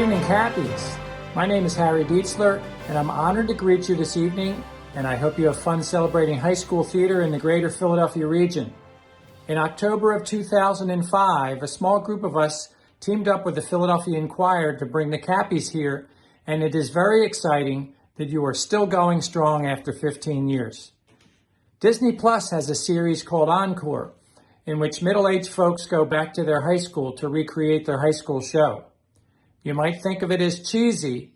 evening, Cappies. My name is Harry Dietzler, and I'm honored to greet you this evening, and I hope you have fun celebrating high school theater in the Greater Philadelphia region. In October of 2005, a small group of us teamed up with the Philadelphia Inquirer to bring the Cappies here, and it is very exciting that you are still going strong after 15 years. Disney Plus has a series called Encore, in which middle-aged folks go back to their high school to recreate their high school show. You might think of it as cheesy,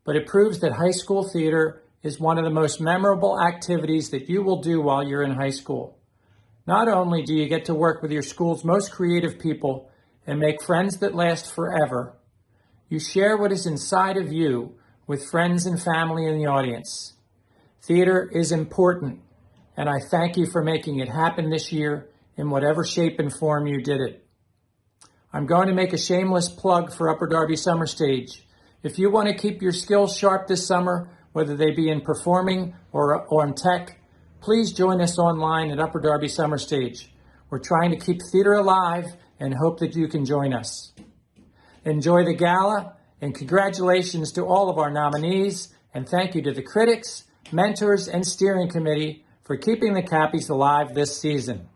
but it proves that high school theater is one of the most memorable activities that you will do while you're in high school. Not only do you get to work with your school's most creative people and make friends that last forever, you share what is inside of you with friends and family in the audience. Theater is important, and I thank you for making it happen this year in whatever shape and form you did it. I'm going to make a shameless plug for Upper Darby Summer Stage. If you want to keep your skills sharp this summer, whether they be in performing or on tech, please join us online at Upper Darby Summer Stage. We're trying to keep theater alive and hope that you can join us. Enjoy the gala, and congratulations to all of our nominees, and thank you to the critics, mentors, and steering committee for keeping the Cappies alive this season.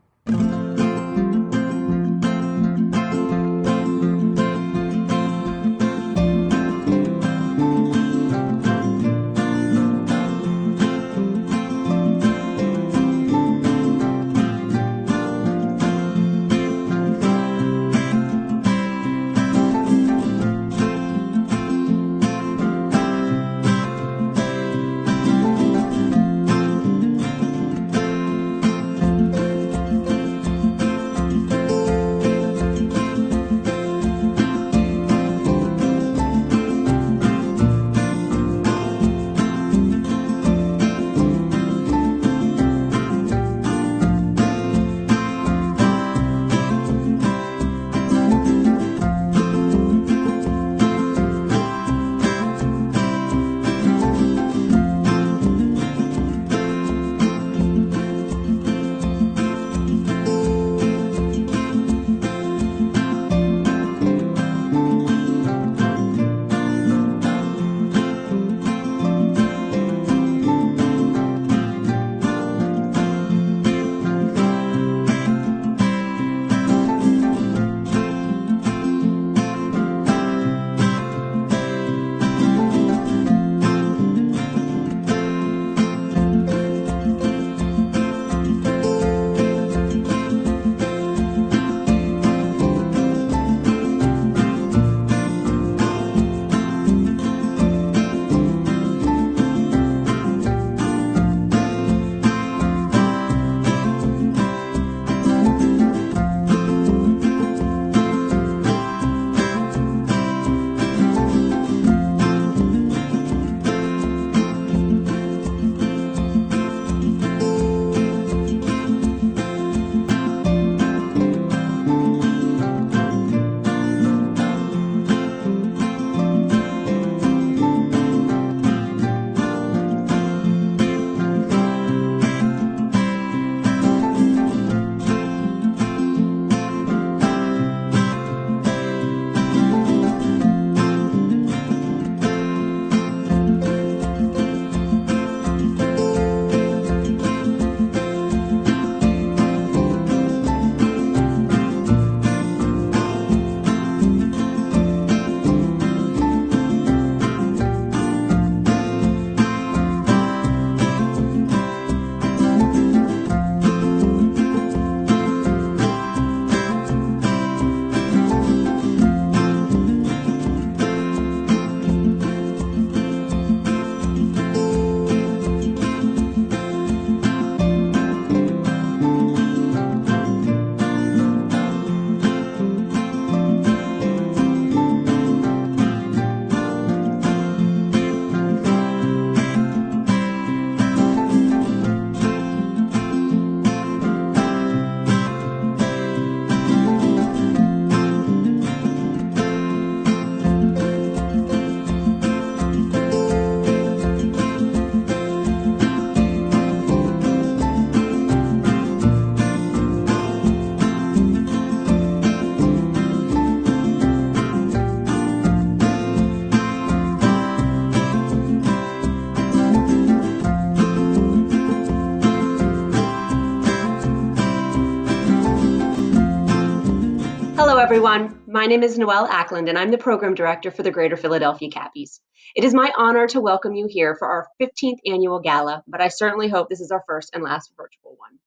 everyone. My name is Noelle Ackland, and I'm the Program Director for the Greater Philadelphia Cappies. It is my honor to welcome you here for our 15th annual Gala, but I certainly hope this is our first and last virtual one.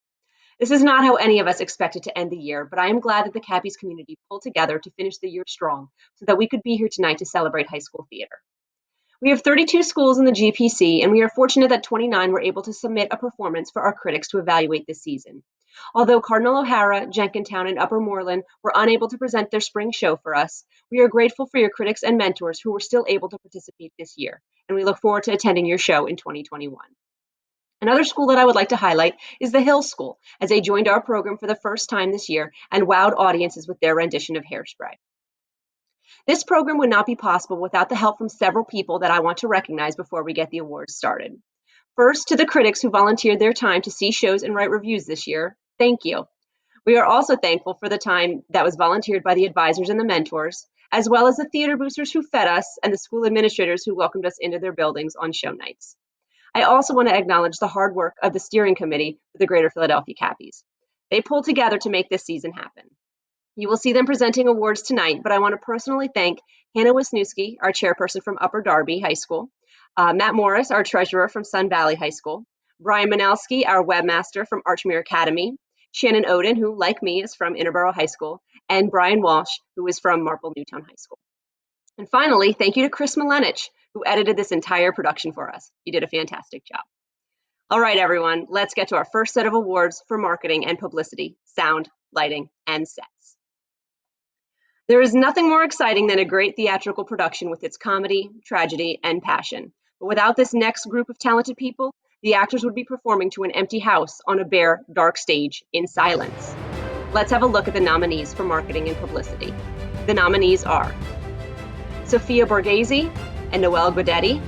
This is not how any of us expected to end the year, but I am glad that the Cappies community pulled together to finish the year strong so that we could be here tonight to celebrate high school theater. We have 32 schools in the GPC, and we are fortunate that 29 were able to submit a performance for our critics to evaluate this season. Although Cardinal O'Hara, Jenkintown, and Upper Moreland were unable to present their spring show for us, we are grateful for your critics and mentors who were still able to participate this year, and we look forward to attending your show in 2021. Another school that I would like to highlight is the Hill School, as they joined our program for the first time this year and wowed audiences with their rendition of Hairspray. This program would not be possible without the help from several people that I want to recognize before we get the awards started. First, to the critics who volunteered their time to see shows and write reviews this year, thank you. We are also thankful for the time that was volunteered by the advisors and the mentors, as well as the theater boosters who fed us and the school administrators who welcomed us into their buildings on show nights. I also want to acknowledge the hard work of the steering committee for the Greater Philadelphia Cappies. They pulled together to make this season happen. You will see them presenting awards tonight, but I want to personally thank Hannah Wisniewski, our chairperson from Upper Darby High School, Matt Morris, our treasurer from Sun Valley High School, Brian Manalski, our webmaster from Archmere Academy, Shannon Oden, who, like me, is from Interboro High School, and Brian Walsh, who is from Marple Newtown High School. And finally, thank you to Chris Milenich, who edited this entire production for us. You did a fantastic job. All right, everyone, let's get to our first set of awards for marketing and publicity, sound, lighting, and sets. There is nothing more exciting than a great theatrical production with its comedy, tragedy, and passion. But without this next group of talented people, the actors would be performing to an empty house on a bare, dark stage in silence. Let's have a look at the nominees for marketing and publicity. The nominees are Sophia Borghese and Noelle Guidetti,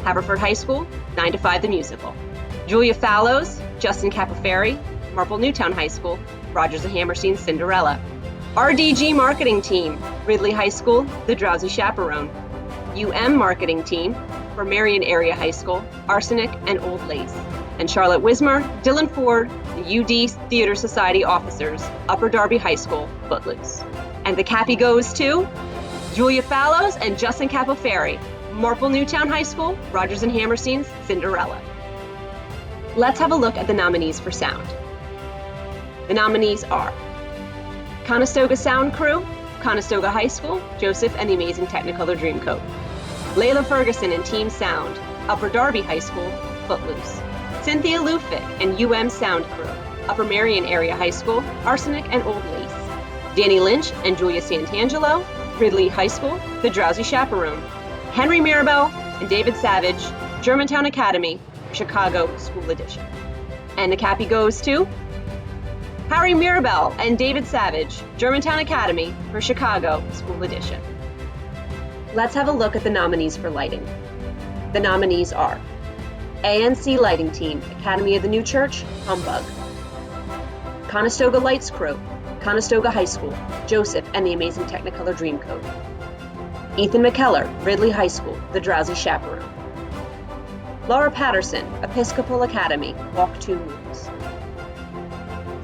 Haverford High School, 9 to 5 the Musical. Julia Fallows, Justin Capoferi, Marple Newtown High School, Rodgers and Hammerstein's Cinderella. RDG Marketing Team, Ridley High School, The Drowsy Chaperone. Marketing Team, for Marion Area High School, Arsenic and Old Lace. And Charlotte Wismer, Dylan Ford, the UD Theater Society Officers, Upper Darby High School, Footloose. And the Cappy goes to Julia Fallows and Justin Capoferi, Marple Newtown High School, Rodgers and Hammerstein's Cinderella. Let's have a look at the nominees for sound. The nominees are Conestoga Sound Crew, Conestoga High School, Joseph and the Amazing Technicolor Dreamcoat. Layla Ferguson and Team Sound, Upper Darby High School, Footloose. Cynthia Lufit and Sound Crew, Upper Marion Area High School, Arsenic and Old Lace. Danny Lynch and Julia Santangelo, Ridley High School, The Drowsy Chaperone. Henry Mirabel and David Savage, Germantown Academy, Chicago School Edition. And the Cappy goes to Harry Mirabel and David Savage, Germantown Academy for Chicago School Edition. Let's have a look at the nominees for lighting. The nominees are ANC Lighting Team, Academy of the New Church, Humbug. Conestoga Lights Crew, Conestoga High School, Joseph and the Amazing Technicolor Dreamcoat. Ethan McKellar, Ridley High School, The Drowsy Chaperone. Laura Patterson, Episcopal Academy, Walk 2 Moons.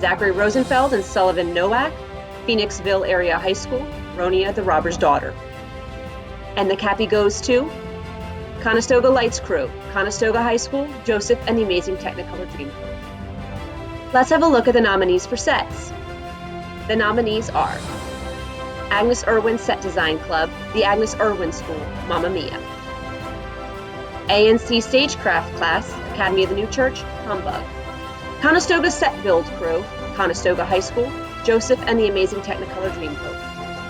Zachary Rosenfeld and Sullivan Nowak, Phoenixville Area High School, Ronia the Robber's Daughter. And the Cappy goes to Conestoga Lights Crew, Conestoga High School, Joseph and the Amazing Technicolor Dreamcoat. Let's have a look at the nominees for sets. The nominees are Agnes Irwin Set Design Club, the Agnes Irwin School, Mamma Mia. ANC Stagecraft Class, Academy of the New Church, Humbug. Conestoga Set Build Crew, Conestoga High School, Joseph and the Amazing Technicolor Dreamcoat.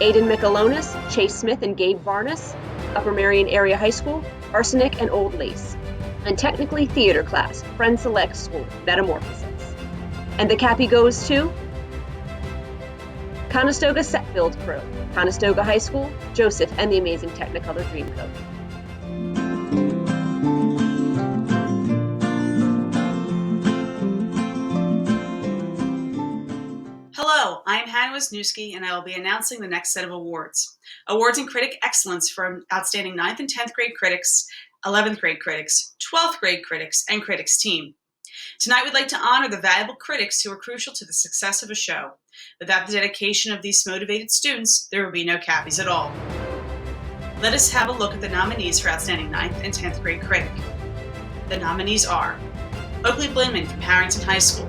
Aiden Michelonis, Chase Smith and Gabe Varnas, Upper Marion Area High School, Arsenic and Old Lace. And Technically Theater Class, Friend Select School, Metamorphosis. And the Cappy goes to Conestoga Set Build Crew, Conestoga High School, Joseph and the Amazing Technicolor Dreamcoat. Hello, I'm Hannah Wisniewski, and I will be announcing the next set of awards. Awards in Critic Excellence for outstanding 9th and 10th grade critics, 11th grade critics, 12th grade critics, and critics team. Tonight, we'd like to honor the valuable critics who are crucial to the success of a show. Without the dedication of these motivated students, there would be no Cappies at all. Let us have a look at the nominees for Outstanding 9th and 10th Grade Critic. The nominees are Oakley Blinman from Harrington High School,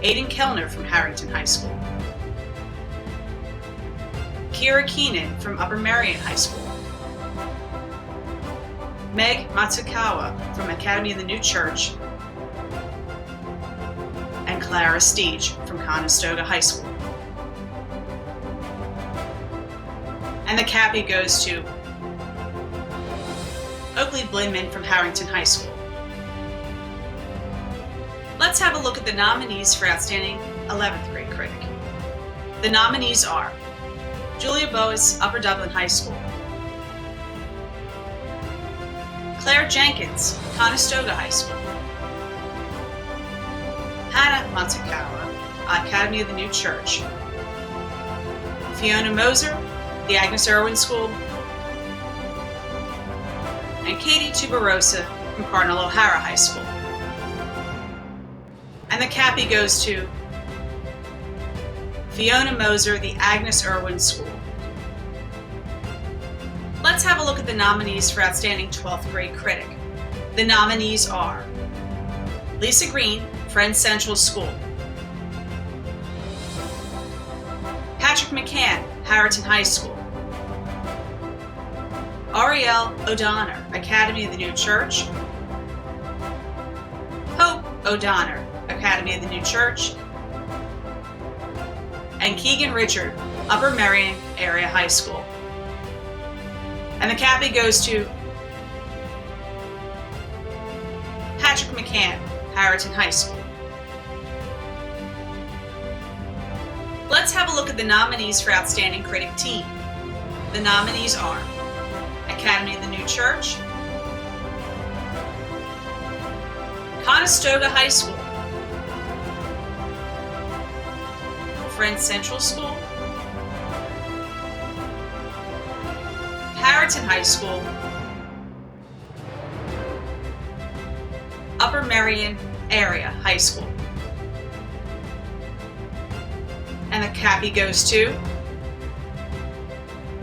Aiden Kellner from Harrington High School, Kira Keenan from Upper Merion High School, Meg Matsukawa from Academy of the New Church, and Clara Steege from Conestoga High School. And the Cappy goes to Oakley Blinman from Harrington High School. Let's have a look at the nominees for Outstanding 11th Grade Critic. The nominees are Julia Boas, Upper Dublin High School, Claire Jenkins, Conestoga High School, Hannah Matsukawa, Academy of the New Church, Fiona Moser, the Agnes Irwin School, and Katie Tuberosa from Cardinal O'Hara High School. And the Cappy goes to Fiona Moser, the Agnes Irwin School. Let's have a look at the nominees for Outstanding 12th Grade Critic. The nominees are Lisa Green, Friends Central School, Patrick McCann, Harrington High School, Ariel O'Donnell, Academy of the New Church, Hope O'Donnell, Academy of the New Church, and Keegan Richard, Upper Merion Area High School. And the Cappy goes to Patrick McCann, Harrington High School. Let's have a look at the nominees for Outstanding Critic Team. The nominees are Academy of the New Church, Conestoga High School, Friends Central School, Harrington High School, Upper Merion Area High School. And the Cappy goes to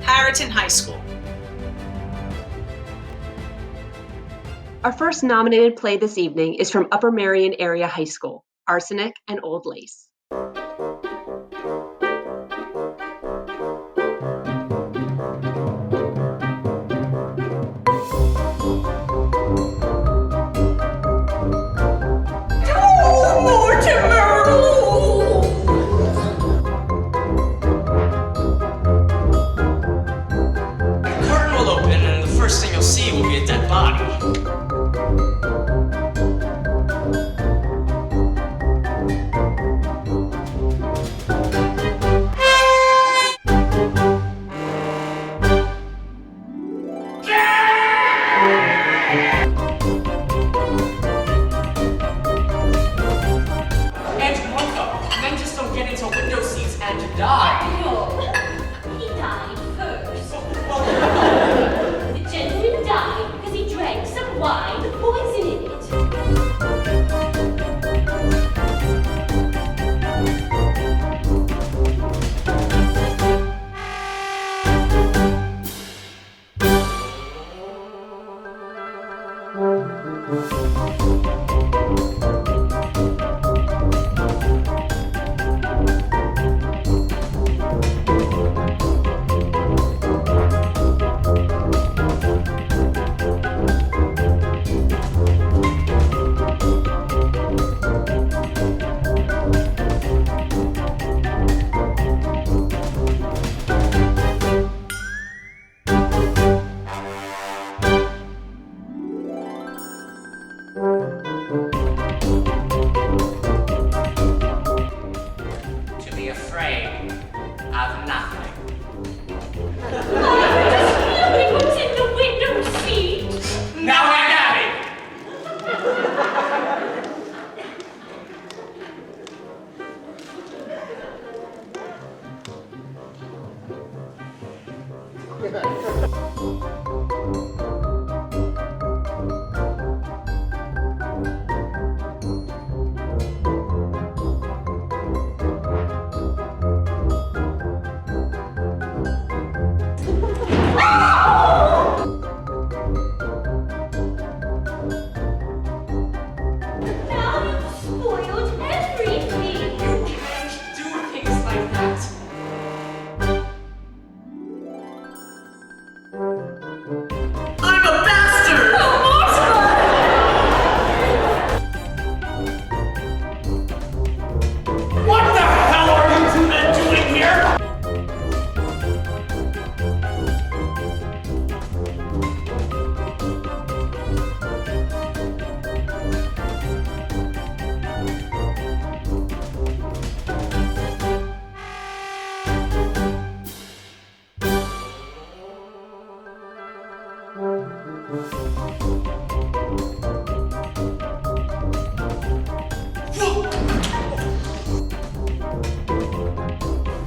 Harrington High School. Our first nominated play this evening is from Upper Merion Area High School, Arsenic and Old Lace.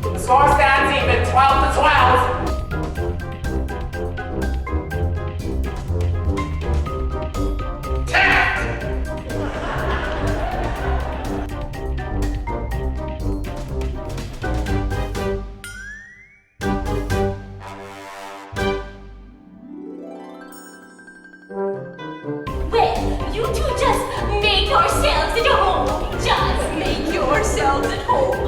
The score stands even, 12 to 12. Well, you two just make yourselves at home. Just make yourselves at home.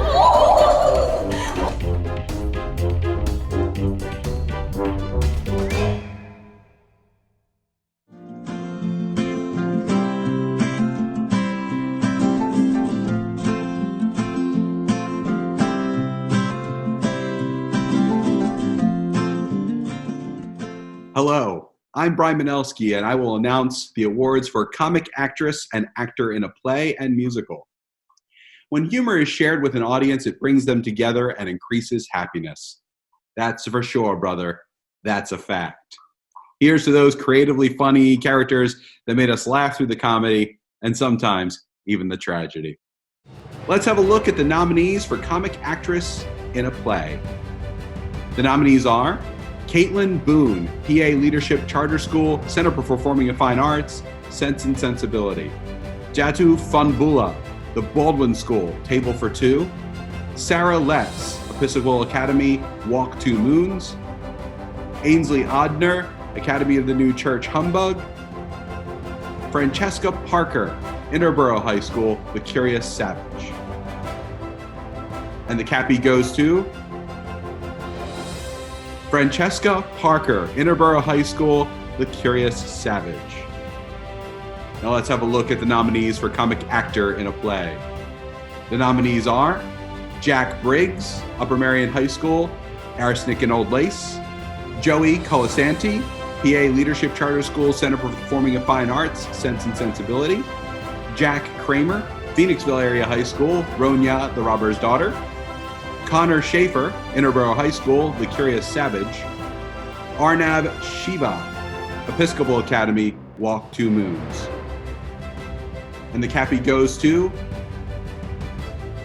Hello, I'm Brian Manelsky, and I will announce the awards for Comic Actress and Actor in a Play and Musical. When humor is shared with an audience, it brings them together and increases happiness. That's for sure, brother. That's a fact. Here's to those creatively funny characters that made us laugh through the comedy and sometimes even the tragedy. Let's have a look at the nominees for Comic Actress in a Play. The nominees are Caitlin Boone, PA Leadership Charter School, Center for Performing and Fine Arts, Sense and Sensibility. Jatu Funbula, the Baldwin School, Table for Two. Sarah Letts, Episcopal Academy, Walk Two Moons. Ainsley Odner, Academy of the New Church Humbug. Francesca Parker, Interborough High School, The Curious Savage. And the Cappy goes to Francesca Parker, Interborough High School, The Curious Savage. Now let's have a look at the nominees for Comic Actor in a Play. The nominees are Jack Briggs, Upper Merion High School, Arsenic and Old Lace. Joey Colasanti, PA Leadership Charter School, Center for Performing and Fine Arts, Sense and Sensibility. Jack Kramer, Phoenixville Area High School, Ronya, the Robber's Daughter. Connor Schaefer, Interborough High School, The Curious Savage. Arnab Shiva, Episcopal Academy, Walk Two Moons. And the Cappy goes to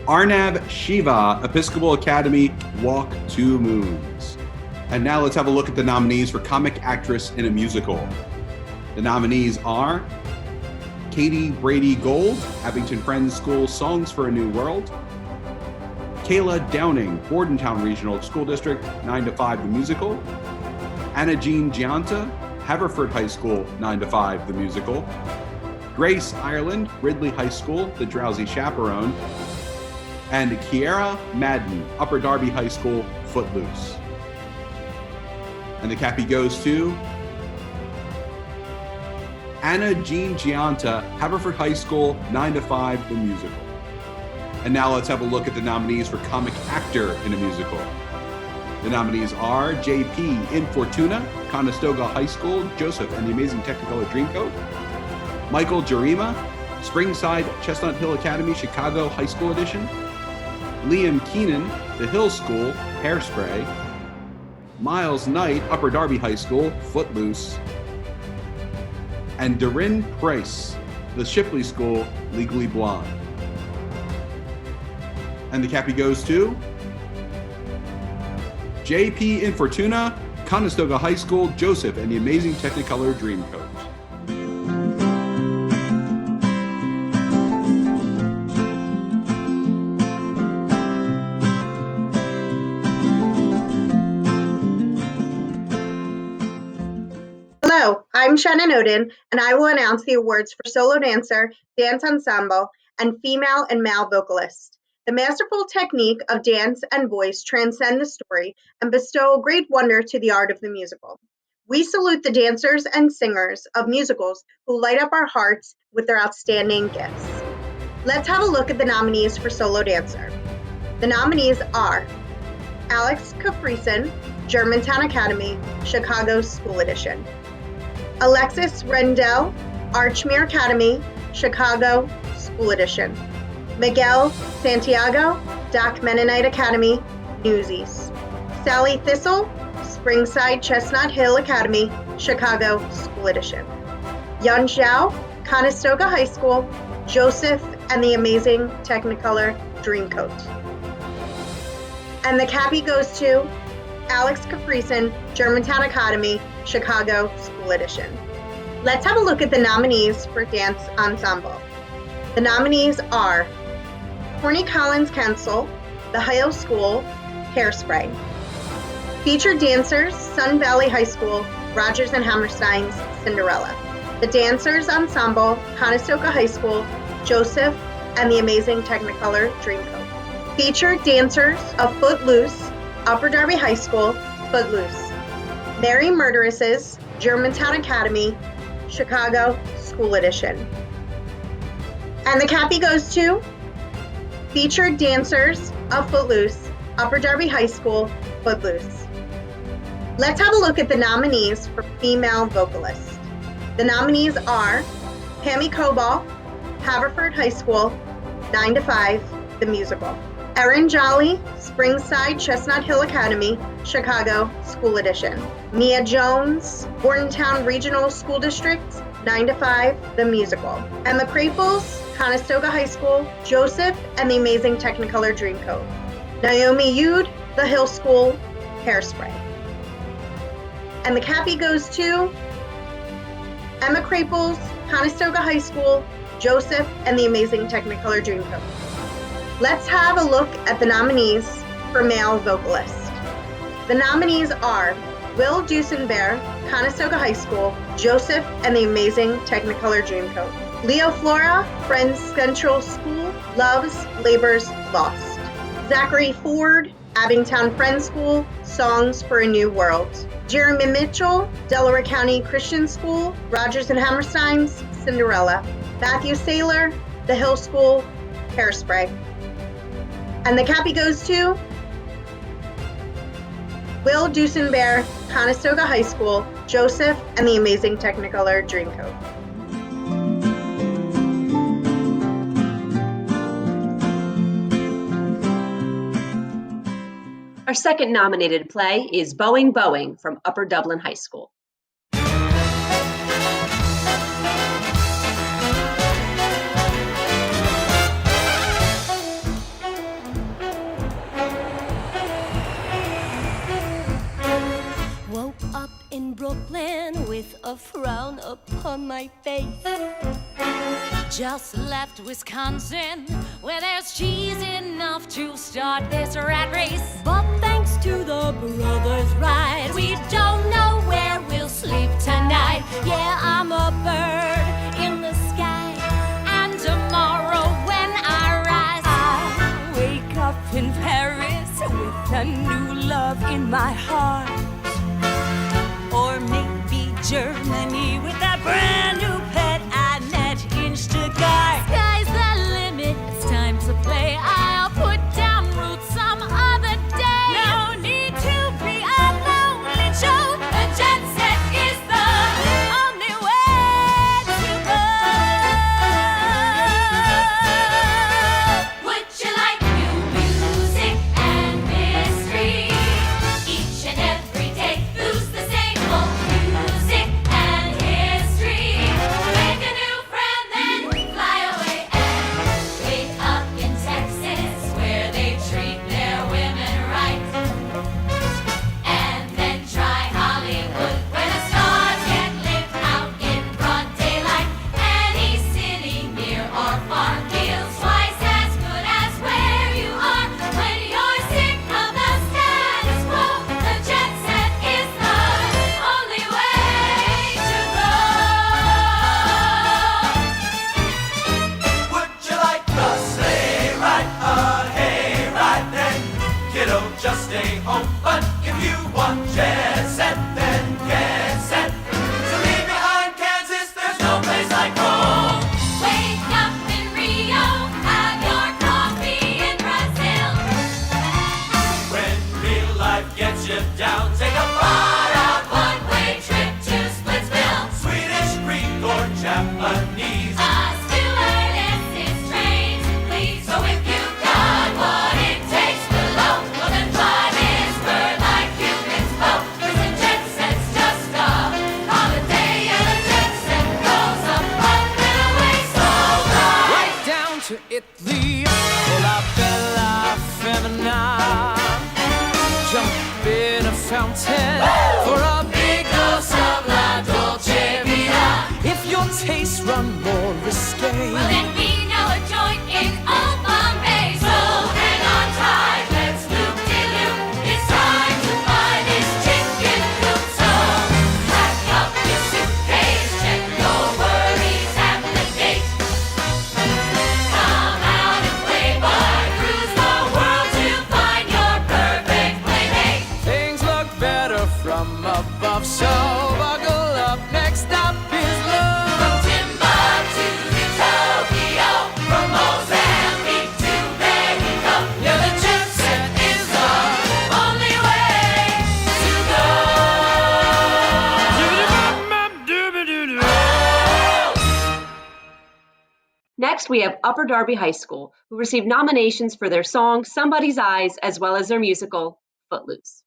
Arnab Shiva, Episcopal Academy, Walk Two Moons. And now let's have a look at the nominees for Comic Actress in a Musical. The nominees are Katie Brady Gold, Abington Friends School, Songs for a New World. Kayla Downing, Bordentown Regional School District, 9 to 5, the musical. Anna Jean Gianta, Haverford High School, 9 to 5, the musical. Grace Ireland, Ridley High School, The Drowsy Chaperone. And Kiara Madden, Upper Darby High School, Footloose. And the Cappy goes to Anna Jean Gianta, Haverford High School, 9 to 5, the musical. And now let's have a look at the nominees for Comic Actor in a Musical. The nominees are J.P. Infortuna, Conestoga High School, Joseph and the Amazing Technicolor Dreamcoat. Michael Jarima, Springside Chestnut Hill Academy, Chicago High School Edition. Liam Keenan, The Hill School, Hairspray. Miles Knight, Upper Darby High School, Footloose. And Doreen Price, The Shipley School, Legally Blonde. And the Cappy goes to J.P. Infortuna, Conestoga High School, Joseph and the Amazing Technicolor Dreamcoat. Hello, I'm Shannon Odin, and I will announce the awards for Solo Dancer, Dance Ensemble, and Female and Male Vocalist. The masterful technique of dance and voice transcend the story and bestow a great wonder to the art of the musical. We salute the dancers and singers of musicals who light up our hearts with their outstanding gifts. Let's have a look at the nominees for Solo Dancer. The nominees are Alex Capricin, Germantown Academy, Chicago School Edition. Alexis Rendell, Archmere Academy, Chicago School Edition. Miguel Santiago, Doc Mennonite Academy, Newsies. Sally Thistle, Springside Chestnut Hill Academy, Chicago School Edition. Yun Zhao, Conestoga High School, Joseph and the Amazing Technicolor Dreamcoat. And the Cappy goes to Alex Caprison, Germantown Academy, Chicago School Edition. Let's have a look at the nominees for Dance Ensemble. The nominees are Corny Collins Kensel, The Hale School, Hairspray. Featured dancers, Sun Valley High School, Rodgers and Hammerstein's Cinderella. The Dancers Ensemble, Conestoga High School, Joseph and the Amazing Technicolor Dreamcoat. Featured dancers of Footloose, Upper Darby High School, Footloose. Merry Murderesses, Germantown Academy, Chicago School Edition. And the Cappy goes to Featured dancers of Footloose, Upper Darby High School, Footloose. Let's have a look at the nominees for female vocalists. The nominees are Pammy Cobal, Haverford High School, 9 to 5, the musical. Erin Jolly, Springside Chestnut Hill Academy, Chicago School Edition. Mia Jones, Bordentown Regional School District, 9 to 5, the musical. Emma Craples, Conestoga High School, Joseph and the Amazing Technicolor Dreamcoat. Naomi Yude, The Hill School, Hairspray. And the Cappy goes to Emma Craples, Conestoga High School, Joseph and the Amazing Technicolor Dreamcoat. Let's have a look at the nominees for male vocalist. The nominees are Will Dusenbear, Conestoga High School, Joseph and the Amazing Technicolor Dreamcoat. Leo Flora, Friends Central School, Loves, Labors, Lost. Zachary Ford, Abingtown Friends School, Songs for a New World. Jeremy Mitchell, Delaware County Christian School, Rodgers and Hammerstein's Cinderella. Matthew Saylor, The Hill School, Hairspray. And the Cappy goes to Will Dusenbear, Conestoga High School, Joseph and the Amazing Technicolor Dreamcoat. Our second nominated play is Boeing Boeing from Upper Dublin High School. Woke up in Brooklyn with a frown upon my face. Just left Wisconsin, where there's cheese enough to start this rat race. But thanks to the brothers' ride, we don't know where we'll sleep tonight. Yeah, I'm a bird in the sky, and tomorrow when I rise, I'll wake up in Paris with a new love in my heart. Or maybe Germany with that brand new pet I met in Stuttgart. Sky's the limit, it's time to play. I'll put down roots some other day. No need to be a lonely Joe. A jet set is the only way to go. Would you like new music and mystery? Each and every day, lose the same old music and Next, we have Upper Darby High School, who received nominations for their song Somebody's Eyes, as well as their musical Footloose.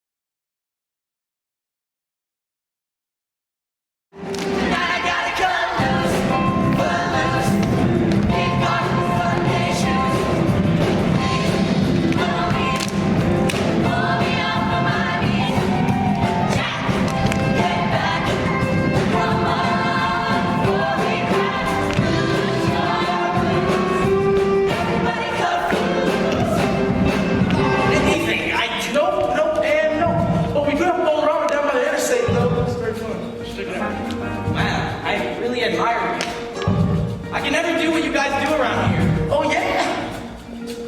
I can never do what you guys do around here. Oh yeah?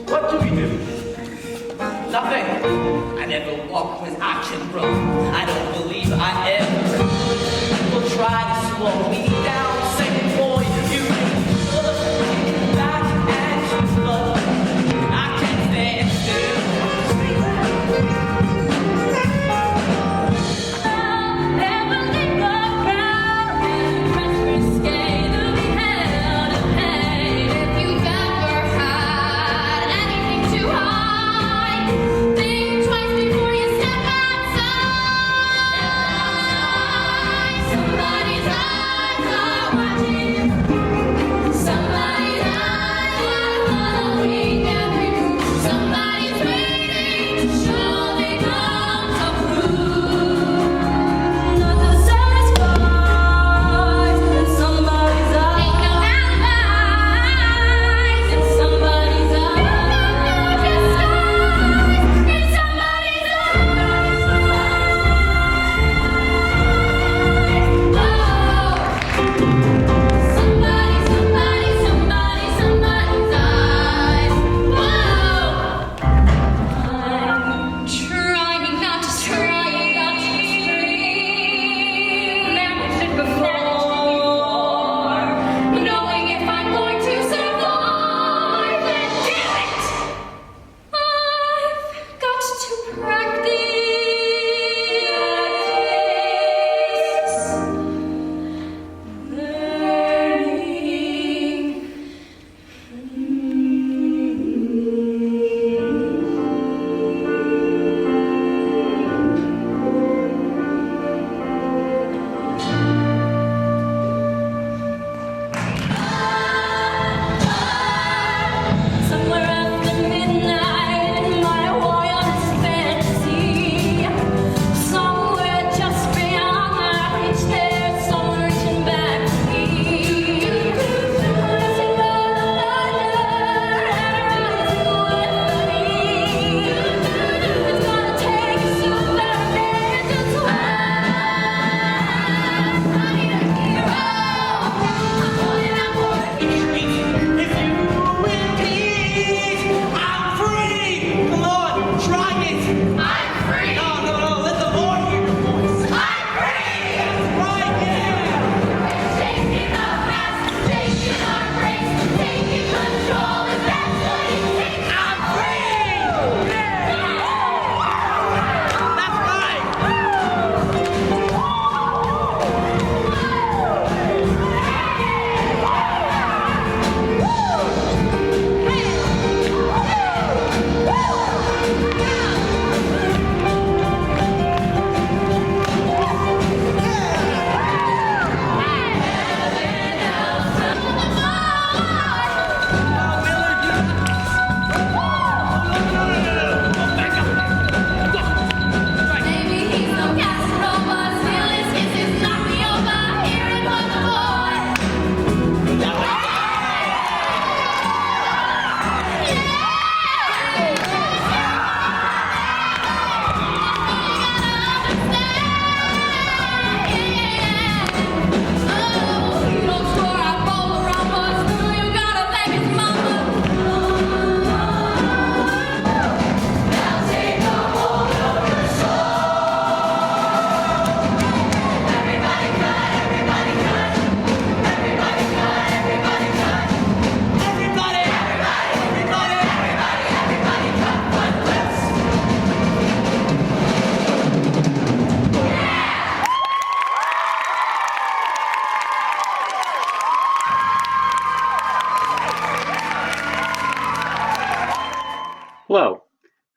What do we do? Nothing. I never walk when I can run. I don't believe I ever will try to slow me down. Say, boy, you look back and look. I can't stand still. Somebody's eyes.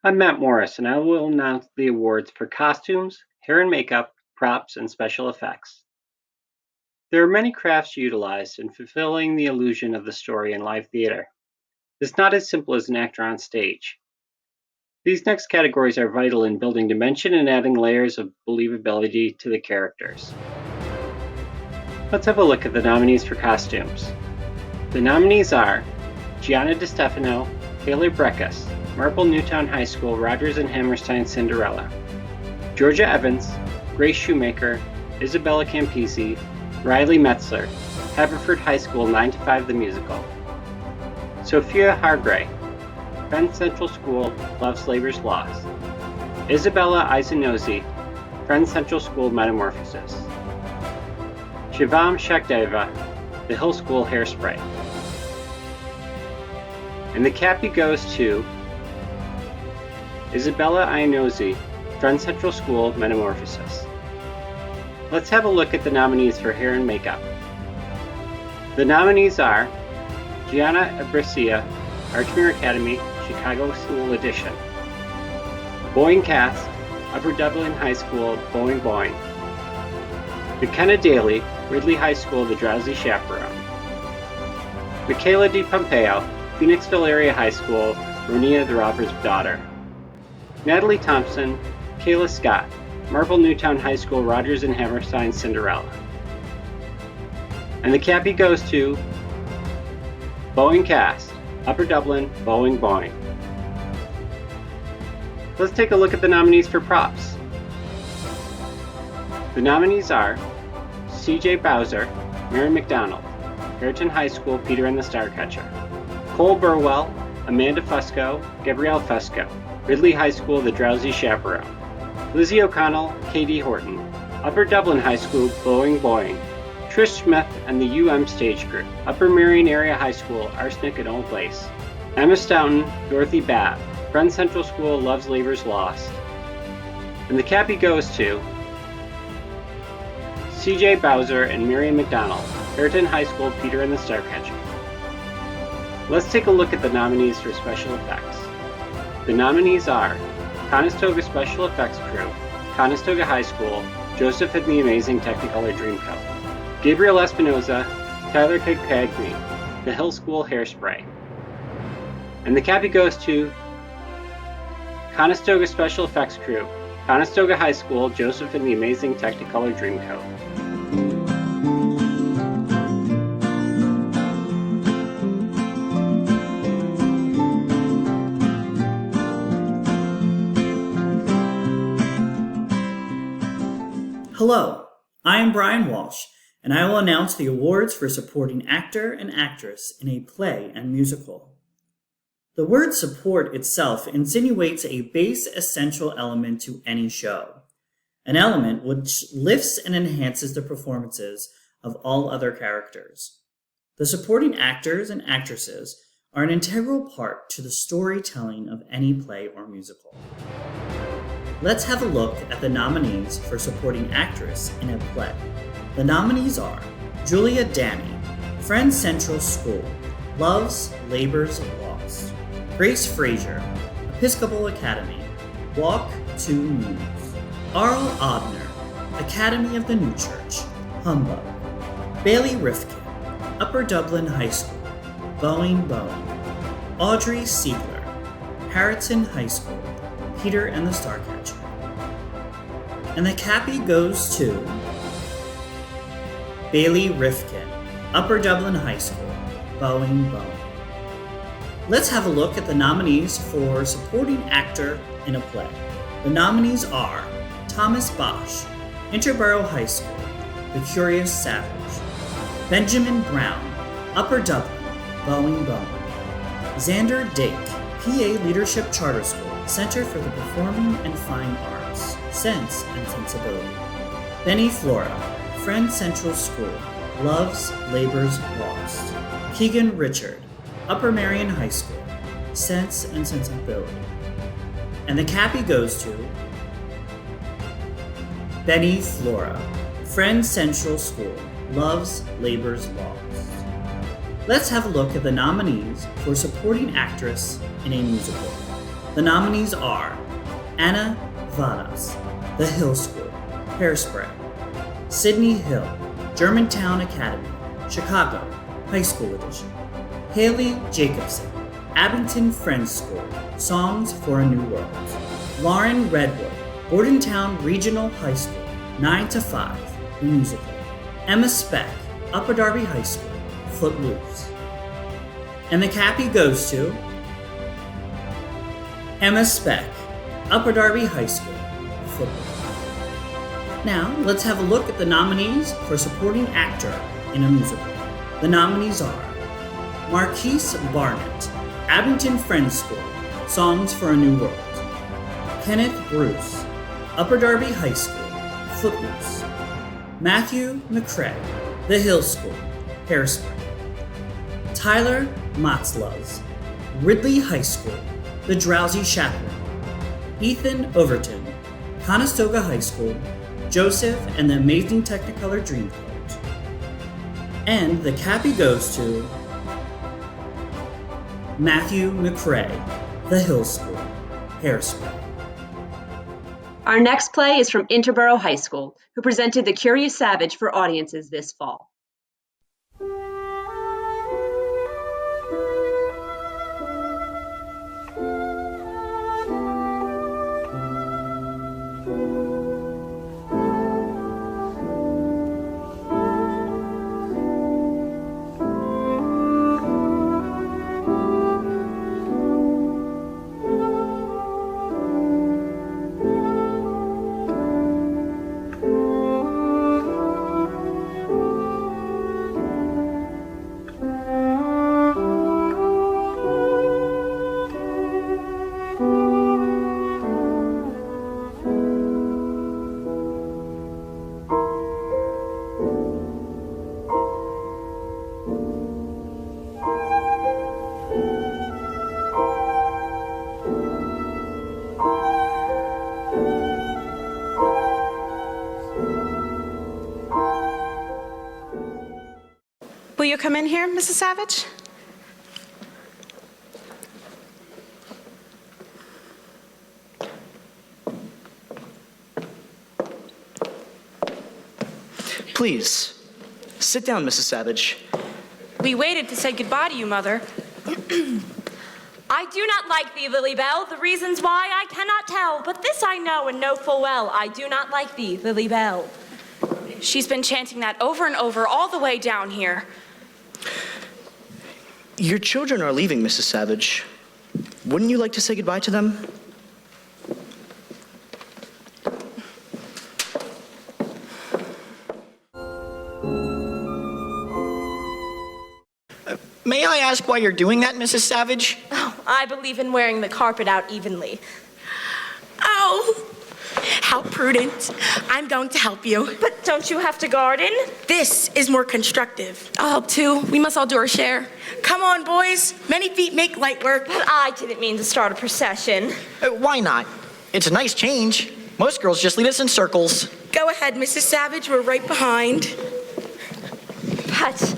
I'm Matt Morris, and I will announce the awards for costumes, hair and makeup, props, and special effects. There are many crafts utilized in fulfilling the illusion of the story in live theater. It's not as simple as an actor on stage. These next categories are vital in building dimension and adding layers of believability to the characters. Let's have a look at the nominees for costumes. The nominees are Gianna DiStefano, Taylor Breckus, Marple Newtown High School, Rodgers and Hammerstein Cinderella, Georgia Evans, Grace Shoemaker, Isabella Campisi, Riley Metzler, Haverford High School 9 to 5 the Musical, Sophia Hargray, Penn Central School, Love's Labor's Lost, Isabella Isanozzi, Penn Central School Metamorphosis, Shivam Shakdeva, The Hill School Hairspray. And the Cappy goes to Isabella Ianozzi, Friend Central School Metamorphosis. Let's have a look at the nominees for hair and makeup. The nominees are Gianna Abricia, Archmere Academy, Chicago School Edition, Boeing Cast, Upper Dublin High School, Boeing Boeing, McKenna Daly, Ridley High School, The Drowsy Chaperone, Michaela Di Pompeo, Phoenixville Area High School, Ronia the Robber's Daughter, Natalie Thompson, Kayla Scott, Marple Newtown High School, Rodgers and Hammerstein Cinderella. And the Cappy goes to Boeing Cast, Upper Dublin, Boeing Boeing. Let's take a look at the nominees for props. The nominees are C.J. Bowser, Mary McDonald, Hareton High School, Peter and the Starcatcher, Cole Burwell, Amanda Fusco, Gabrielle Fusco, Ridley High School, The Drowsy Chaperone, Lizzie O'Connell, Katie Horton, Upper Dublin High School, Boeing Boeing, Trish Smith and the UM Stage Group, Upper Marion Area High School, Arsenic and Old Lace, Emma Stoughton, Dorothy Babb, Friend Central School, Love's Labor's Lost. And the Cappy goes to C.J. Bowser and Miriam McDonald, Hareton High School, Peter and the Starcatcher. Let's take a look at the nominees for special effects. The nominees are Conestoga Special Effects Crew, Conestoga High School, Joseph and the Amazing Technicolor Dreamcoat, Gabriel Espinoza, Tyler Cagney, The Hill School Hairspray. And the Cappy goes to Conestoga Special Effects Crew, Conestoga High School, Joseph and the Amazing Technicolor Dreamcoat. Hello, I am Brian Walsh, and I will announce the awards for supporting actor and actress in a play and musical. The word support itself insinuates a base essential element to any show, an element which lifts and enhances the performances of all other characters. The supporting actors and actresses are an integral part to the storytelling of any play or musical. Let's have a look at the nominees for supporting actress in a play. The nominees are Julia Danny, Friend Central School, Love's Labor's Lost, Grace Frazier, Episcopal Academy, Walk to News, Arl Odner, Academy of the New Church, Humbug, Bailey Rifkin, Upper Dublin High School, Boeing Boeing, Audrey Siegler, Harriton High School, Peter and the Starcatcher. And the Cappy goes to Bailey Rifkin, Upper Dublin High School, Boeing Boeing. Let's have a look at the nominees for supporting actor in a play. The nominees are Thomas Bosch, Interborough High School, The Curious Savage, Benjamin Brown, Upper Dublin, Boeing Boeing, Xander Dake, PA Leadership Charter School, Center for the Performing and Fine Arts, Sense and Sensibility. Benny Flora, Friend Central School, Love's Labor's Lost. Keegan Richard, Upper Marion High School, Sense and Sensibility. And the Cappy goes to Benny Flora, Friend Central School, Love's Labor's Lost. Let's have a look at the nominees for supporting actress in a musical. The nominees are Anna Vadas, The Hill School, Hairspray; Sydney Hill, Germantown Academy, Chicago, High School Edition; Haley Jacobson, Abington Friends School, Songs for a New World; Lauren Redwood, Bordentown Regional High School, 9 to 5, the musical; Emma Speck, Upper Darby High School, Footloose. And the Cappy goes to Emma Speck, Upper Darby High School, Footloose. Now, let's have a look at the nominees for Supporting Actor in a Musical. The nominees are Marquise Barnett, Abington Friends School, Songs for a New World; Kenneth Bruce, Upper Darby High School, Footloose; Matthew McCrae, The Hill School, Hairspray; Tyler Matzluz, Ridley High School, The Drowsy Chaplain; Ethan Overton, Conestoga High School, Joseph and the Amazing Technicolor Dreamcoat. And the Cappy goes to Matthew McCrae, The Hill School, Hairspray. Our next play is from Interboro High School, who presented The Curious Savage for audiences this fall. Will you come in here, Mrs. Savage? Please, sit down, Mrs. Savage. We waited to say goodbye to you, Mother. I do not like thee, Lily Bell. The reasons why I cannot tell, but this I know and know full well. I do not like thee, Lily Bell. She's been chanting that over and over all the way down here. Your children are leaving, Mrs. Savage. Wouldn't you like to say goodbye to them? May I ask why you're doing that, Mrs. Savage? Oh, I believe in wearing the carpet out evenly. Oh, how prudent. I'm going to help you. But don't you have to garden? This is more constructive. I'll help too. We must all do our share. Come on, boys. Many feet make light work. But I didn't mean to start a procession. Why not? It's a nice change. Most girls just lead us in circles. Go ahead, Mrs. Savage. We're right behind. But,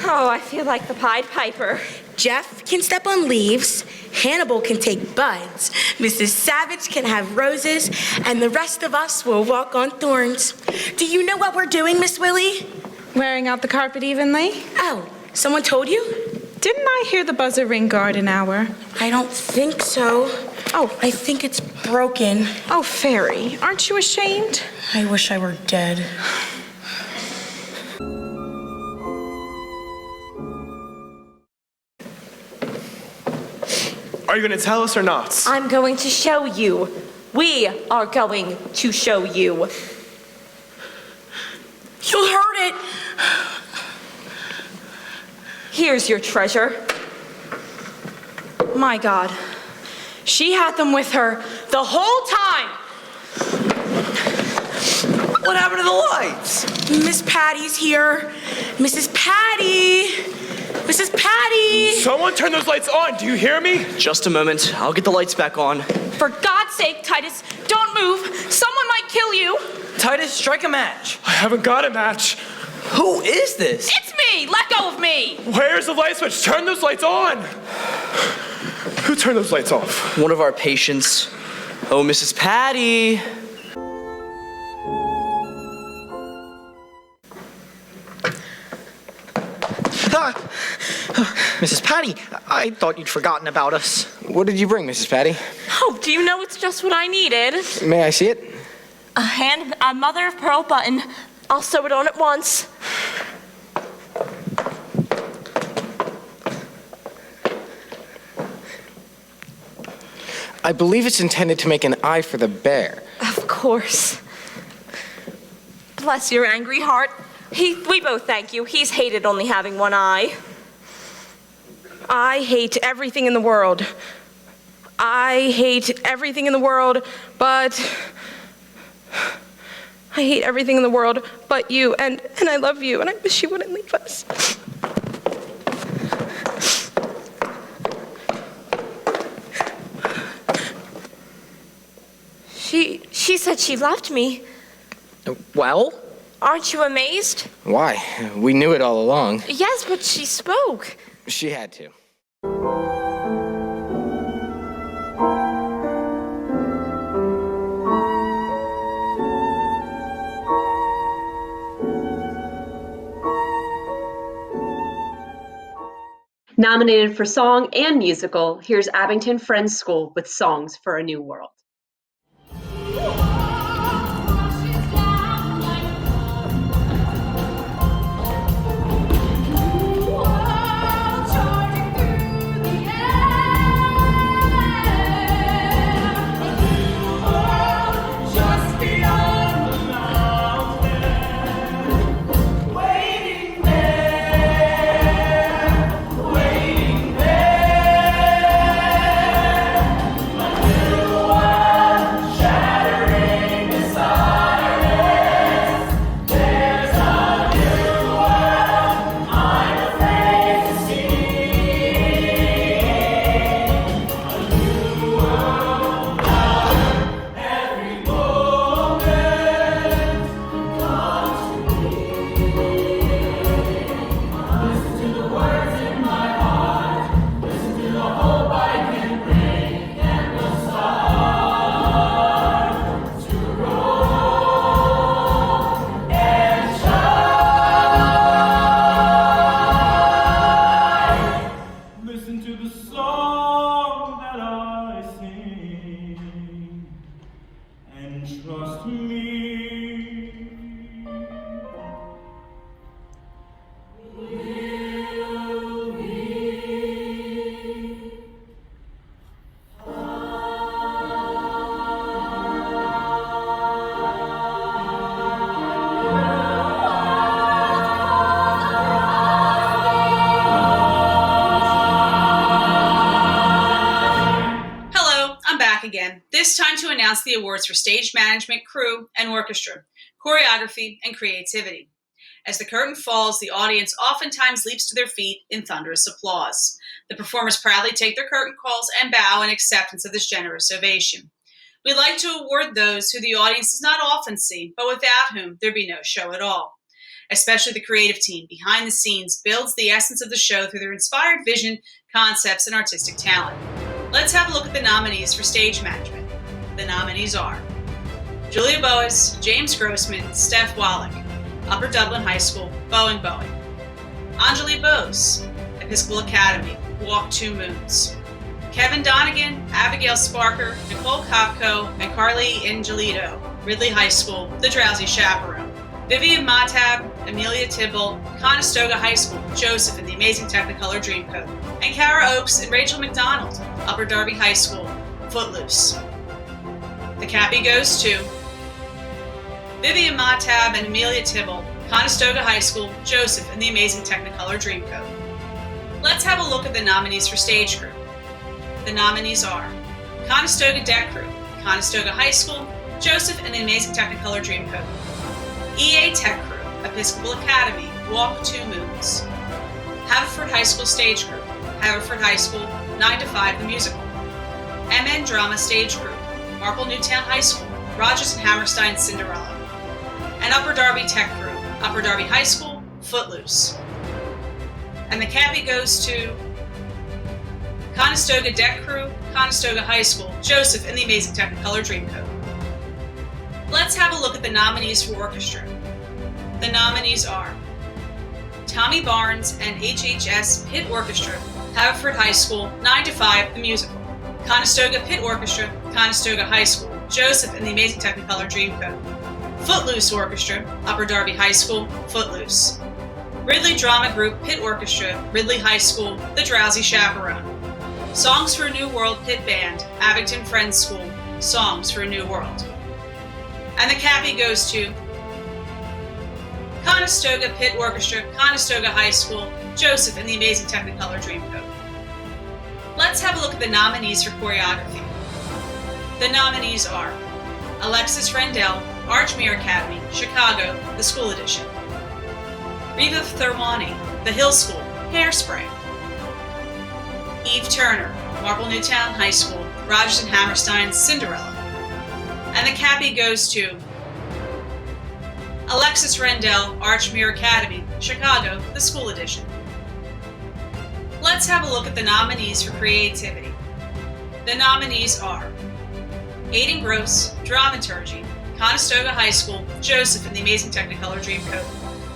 oh, I feel like the Pied Piper. Jeff can step on leaves. Hannibal can take buds. Mrs. Savage can have roses. And the rest of us will walk on thorns. Do you know what we're doing, Miss Willie? Wearing out the carpet evenly? Oh, someone told you? Didn't I hear the buzzer ring garden hour? I don't think so. Oh, I think it's broken. Oh, Fairy, aren't you ashamed? I wish I were dead. Are you going to tell us or not? I'm going to show you. We are going to show you. You heard it. Here's your treasure. My God. She had them with her the whole time. What happened to the lights? Miss Patty's here. Mrs. Patty. Mrs. Patty! Someone turn those lights on. Do you hear me? Just a moment. I'll get the lights back on. For God's sake, Titus, don't move. Someone might kill you. Titus, strike a match. I haven't got a match. Who is this? It's me. Let go of me. Where's the light switch? Turn those lights on. Who turned those lights off? One of our patients. Oh, Mrs. Patty. Mrs. Patty, I thought you'd forgotten about us. What did you bring, Mrs. Patty? Oh, do you know it's just what I needed? May I see it? A mother of pearl button. I'll sew it on at once. I believe it's intended to make an eye for the bear. Of course. Bless your angry heart. We both thank you. He's hated only having one eye. I hate everything in the world. I hate everything in the world, but I hate everything in the world but you, and I love you, and I wish you wouldn't leave us. She said she loved me. Well? Aren't you amazed? Why? We knew it all along. Yes, but she spoke. She had to. Nominated for Song and Musical, here's Abington Friends School with Songs for a New World. This time to announce the awards for stage management, crew, and orchestra, choreography, and creativity. As the curtain falls, the audience oftentimes leaps to their feet in thunderous applause. The performers proudly take their curtain calls and bow in acceptance of this generous ovation. We like to award those who the audience does not often see, but without whom there be no show at all. Especially the creative team behind the scenes builds the essence of the show through their inspired vision, concepts, and artistic talent. Let's have a look at the nominees for stage management. The nominees are Julia Boas, James Grossman, Steph Wallach, Upper Dublin High School, Boeing. Anjali Bose, Episcopal Academy, Walk 2 Moons. Kevin Donegan, Abigail Sparker, Nicole Kopko, and Carly Angelito, Ridley High School, The Drowsy Chaperone. Vivian Matab, Amelia Tibble, Conestoga High School, Joseph and the Amazing Technicolor Dreamcoat. And Kara Oakes and Rachel McDonald, Upper Darby High School, Footloose. The Cappy goes to Vivian Matab and Amelia Tibble, Conestoga High School, Joseph and the Amazing Technicolor Dreamcoat. Let's have a look at the nominees for stage crew. The nominees are Conestoga Deck Crew, Conestoga High School, Joseph and the Amazing Technicolor Dreamcoat. EA Tech Crew, Episcopal Academy, Walk 2 Moons. Haverford High School Stage Crew, Haverford High School, 9 to 5 the Musical. MN Drama Stage Crew, Marple Newtown High School, Rogers and Hammerstein Cinderella. And Upper Darby Tech Crew, Upper Darby High School, Footloose. And the Cappy goes to Conestoga Deck Crew, Conestoga High School, Joseph and the Amazing Technicolor Dreamcoat. Let's have a look at the nominees for orchestra. The nominees are Tommy Barnes and HHS Pit Orchestra, Haverford High School, 9 to 5, the musical. Conestoga Pit Orchestra, Conestoga High School, Joseph and the Amazing Technicolor Dreamcoat. Footloose Orchestra, Upper Darby High School, Footloose. Ridley Drama Group Pit Orchestra, Ridley High School, The Drowsy Chaperone. Songs for a New World Pit Band, Abington Friends School, Songs for a New World. And the Cappy goes to Conestoga Pit Orchestra, Conestoga High School, Joseph and the Amazing Technicolor Dreamcoat. Let's have a look at the nominees for choreography. The nominees are Alexis Rendell, Archmere Academy, Chicago, the School Edition. Reva Therwani, The Hill School, Hairspray. Eve Turner, Marple Newtown High School, Rodgers and Hammerstein's Cinderella. And the Cappy goes to Alexis Rendell, Archmere Academy, Chicago, the School Edition. Let's have a look at the nominees for creativity. The nominees are Aiden Gross, Dramaturgy, Conestoga High School, Joseph and the Amazing Technicolor Dreamcoat.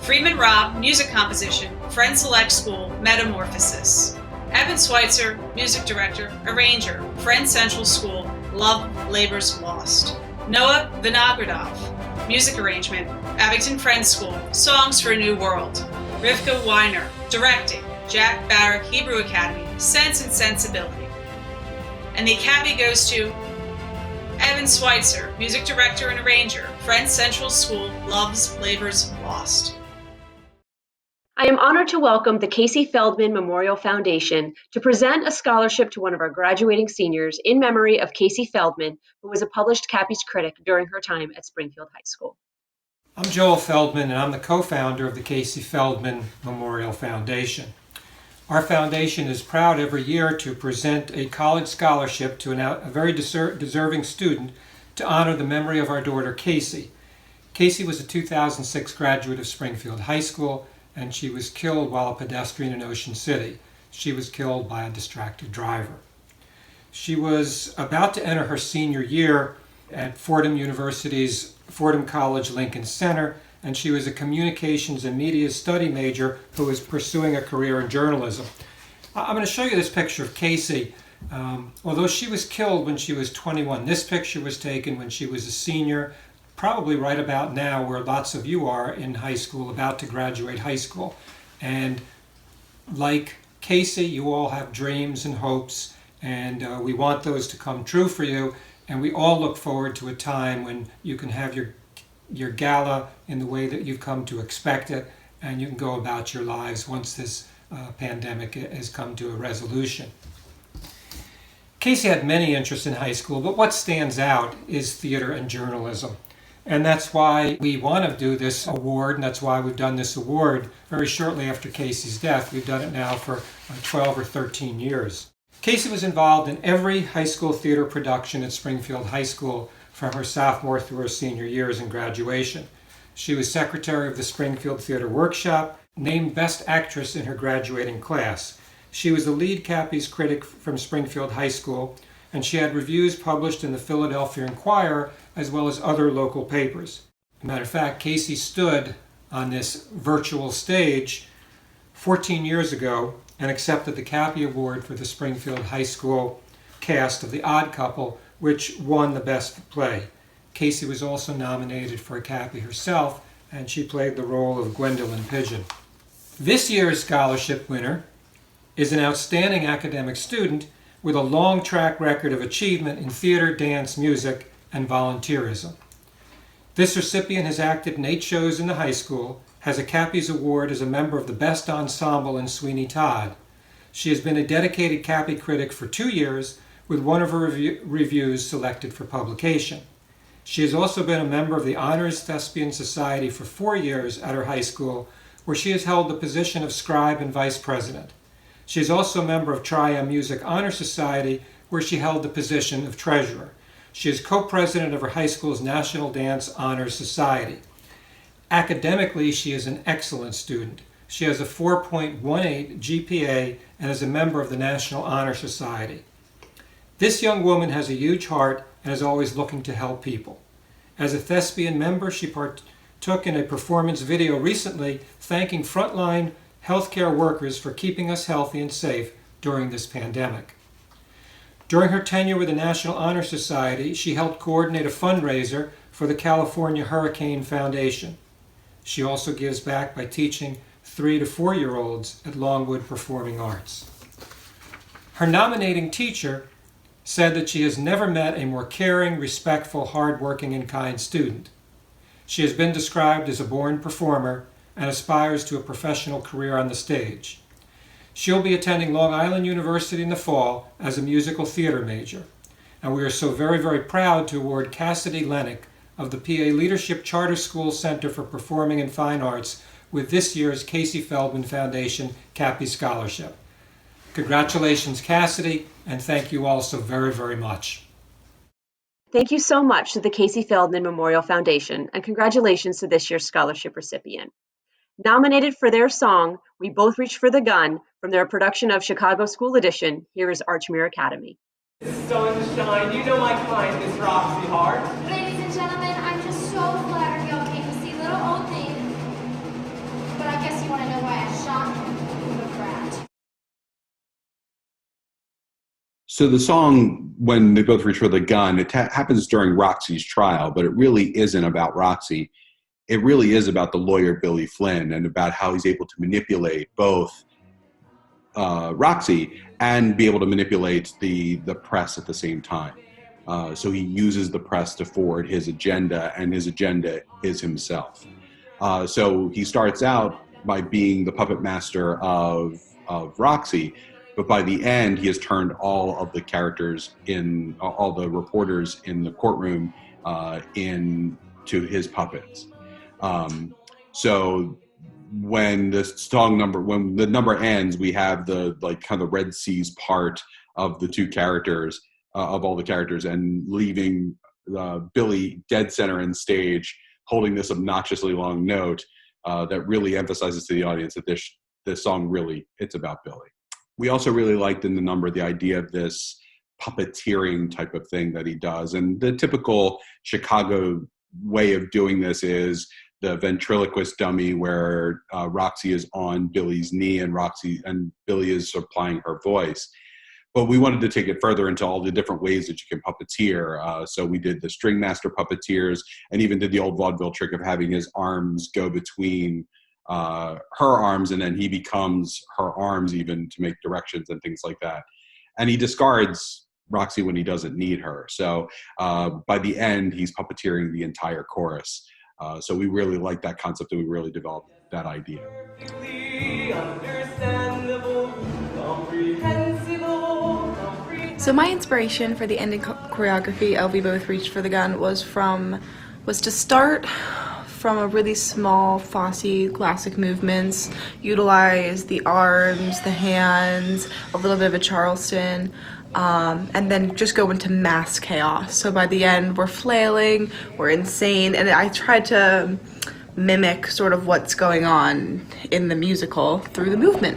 Freeman Robb, Music Composition, Friend Select School, Metamorphosis. Evan Schweitzer, Music Director, Arranger, Friend Central School, Love Labor's Lost. Noah Vinogradov, Music Arrangement, Abington Friends School, Songs for a New World. Rivka Weiner, Directing, Jack Barrack Hebrew Academy, Sense and Sensibility. And the Cappy goes to Evan Schweitzer, Music Director and Arranger, Friends Central School, Love's Labor's Lost. I am honored to welcome the Casey Feldman Memorial Foundation to present a scholarship to one of our graduating seniors in memory of Casey Feldman, who was a published Cappies critic during her time at Springfield High School. I'm Joel Feldman, and I'm the co-founder of the Casey Feldman Memorial Foundation. Our foundation is proud every year to present a college scholarship to a very deserving student to honor the memory of our daughter Casey. Casey was a 2006 graduate of Springfield High School, and she was killed while a pedestrian in Ocean City. She was killed by a distracted driver. She was about to enter her senior year at Fordham University's Fordham College Lincoln Center, and she was a communications and media study major who was pursuing a career in journalism. I'm going to show you this picture of Casey. Although she was killed when she was 21, this picture was taken when she was a senior, probably right about now where lots of you are in high school, about to graduate high school. And like Casey, you all have dreams and hopes, and we want those to come true for you. And we all look forward to a time when you can have your gala in the way that you've come to expect it, and you can go about your lives once this pandemic has come to a resolution. Casey had many interests in high school, but what stands out is theater and journalism. And that's why we want to do this award, and that's why we've done this award very shortly after Casey's death. We've done it now for 12 or 13 years. Casey was involved in every high school theater production at Springfield High School from her sophomore through her senior years and graduation. She was secretary of the Springfield Theater Workshop, named Best Actress in her graduating class. She was the lead Cappies critic from Springfield High School, and she had reviews published in the Philadelphia Inquirer as well as other local papers. As a matter of fact, Casey stood on this virtual stage 14 years ago and accepted the Cappy Award for the Springfield High School cast of The Odd Couple, which won the Best Play. Casey was also nominated for a Cappy herself, and she played the role of Gwendolyn Pigeon. This year's scholarship winner is an outstanding academic student with a long track record of achievement in theater, dance, music, and volunteerism. This recipient has acted in 8 shows in the high school, has a Cappies Award as a member of the Best Ensemble in Sweeney Todd. She has been a dedicated Cappy critic for 2 years, with one of her reviews selected for publication. She has also been a member of the Honors Thespian Society for 4 years at her high school, where she has held the position of scribe and vice president. She is also a member of Trium Music Honor Society, where she held the position of treasurer. She is co-president of her high school's National Dance Honor Society. Academically, she is an excellent student. She has a 4.18 GPA and is a member of the National Honor Society. This young woman has a huge heart and is always looking to help people. As a thespian member, she partook in a performance video recently thanking frontline healthcare workers for keeping us healthy and safe during this pandemic. During her tenure with the National Honor Society, she helped coordinate a fundraiser for the California Hurricane Foundation. She also gives back by teaching 3 to 4-year-olds at Longwood Performing Arts. Her nominating teacher said that she has never met a more caring, respectful, hardworking, and kind student. She has been described as a born performer and aspires to a professional career on the stage. She'll be attending Long Island University in the fall as a musical theater major, and we are so very, very proud to award Cassidy Lennox of the PA Leadership Charter School Center for Performing and Fine Arts with this year's Casey Feldman Foundation Cappies Scholarship. Congratulations, Cassidy, and thank you all so very, very much. Thank you so much to the Casey Feldman Memorial Foundation, and congratulations to this year's scholarship recipient. Nominated for their song, We Both Reach for the Gun, from their production of Chicago School Edition, here is Archmere Academy. Sunshine, you know my kind, Miss Roxy Hart. Ladies and gentlemen, I'm just so flattered y'all came to see little old me. But I guess you want to know why I shot the brat. So the song, When They Both Reach for the Gun, it happens during Roxy's trial, but it really isn't about Roxy. It really is about the lawyer Billy Flynn and about how he's able to manipulate both Roxy and be able to manipulate the press at the same time. So he uses the press to forward his agenda, and his agenda is himself. So he starts out by being the puppet master of Roxy, but by the end he has turned all of the characters all the reporters in the courtroom into his puppets. So when the number ends, we have the kind of Red Seas part of the two characters, of all the characters, and leaving Billy dead center in stage, holding this obnoxiously long note that really emphasizes to the audience that this song really, it's about Billy. We also really liked in the number the idea of this puppeteering type of thing that he does. And the typical Chicago way of doing this is the ventriloquist dummy where Roxy is on Billy's knee and Billy is supplying her voice. But we wanted to take it further into all the different ways that you can puppeteer. So we did the string master puppeteers and even did the old vaudeville trick of having his arms go between her arms, and then he becomes her arms even to make directions and things like that. And he discards Roxy when he doesn't need her. So by the end, he's puppeteering the entire chorus. So we really liked that concept, and we really developed that idea. So my inspiration for the ending choreography of We Both Reached for the Gun was to start from a really small Fosse classic movements, utilize the arms, the hands, a little bit of a Charleston, and then just go into mass chaos. So by the end, we're flailing, we're insane, and I tried to mimic sort of what's going on in the musical through the movement.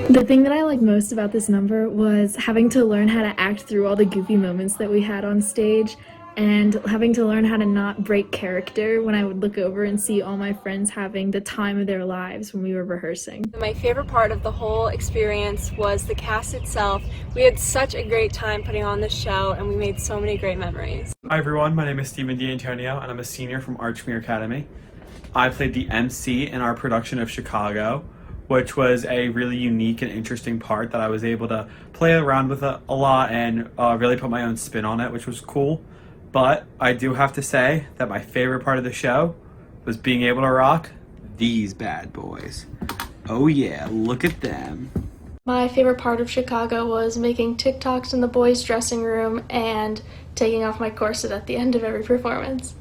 The thing that I like most about this number was having to learn how to act through all the goofy moments that we had on stage, and having to learn how to not break character when I would look over and see all my friends having the time of their lives when we were rehearsing. My favorite part of the whole experience was the cast itself. We had such a great time putting on this show, and we made so many great memories. Hi everyone, my name is Stephen D'Antonio, and I'm a senior from Archmere Academy. I played the MC in our production of Chicago, which was a really unique and interesting part that I was able to play around with a lot and really put my own spin on it, which was cool. But I do have to say that my favorite part of the show was being able to rock these bad boys. Oh yeah, look at them. My favorite part of Chicago was making TikToks in the boys' dressing room and taking off my corset at the end of every performance.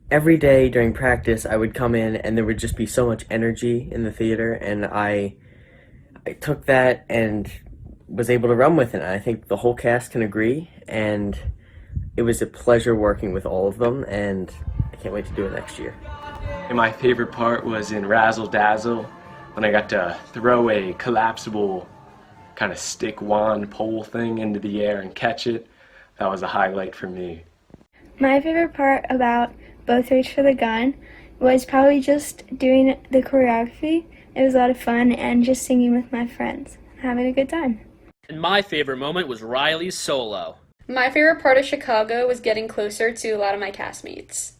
Every day during practice, I would come in and there would just be so much energy in the theater, and I took that and was able to run with it. And I think the whole cast can agree, and it was a pleasure working with all of them, and I can't can't wait to do it next year. And my favorite part was in Razzle Dazzle when I got to throw a collapsible kind of stick wand pole thing into the air and catch it. That was a highlight for me. My favorite part about Both Reach for the Gun was probably just doing the choreography. It was a lot of fun and just singing with my friends, having a good time. And my favorite moment was Riley's solo. My favorite part of Chicago was getting closer to a lot of my castmates.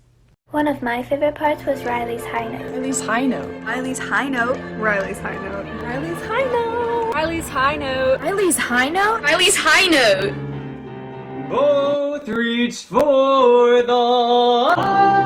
One of my favorite parts was Riley's high note. Riley's high note. Riley's high note. Riley's high note. Riley's high note. Riley's high note. Riley's high note. Riley's high note. Both reach for the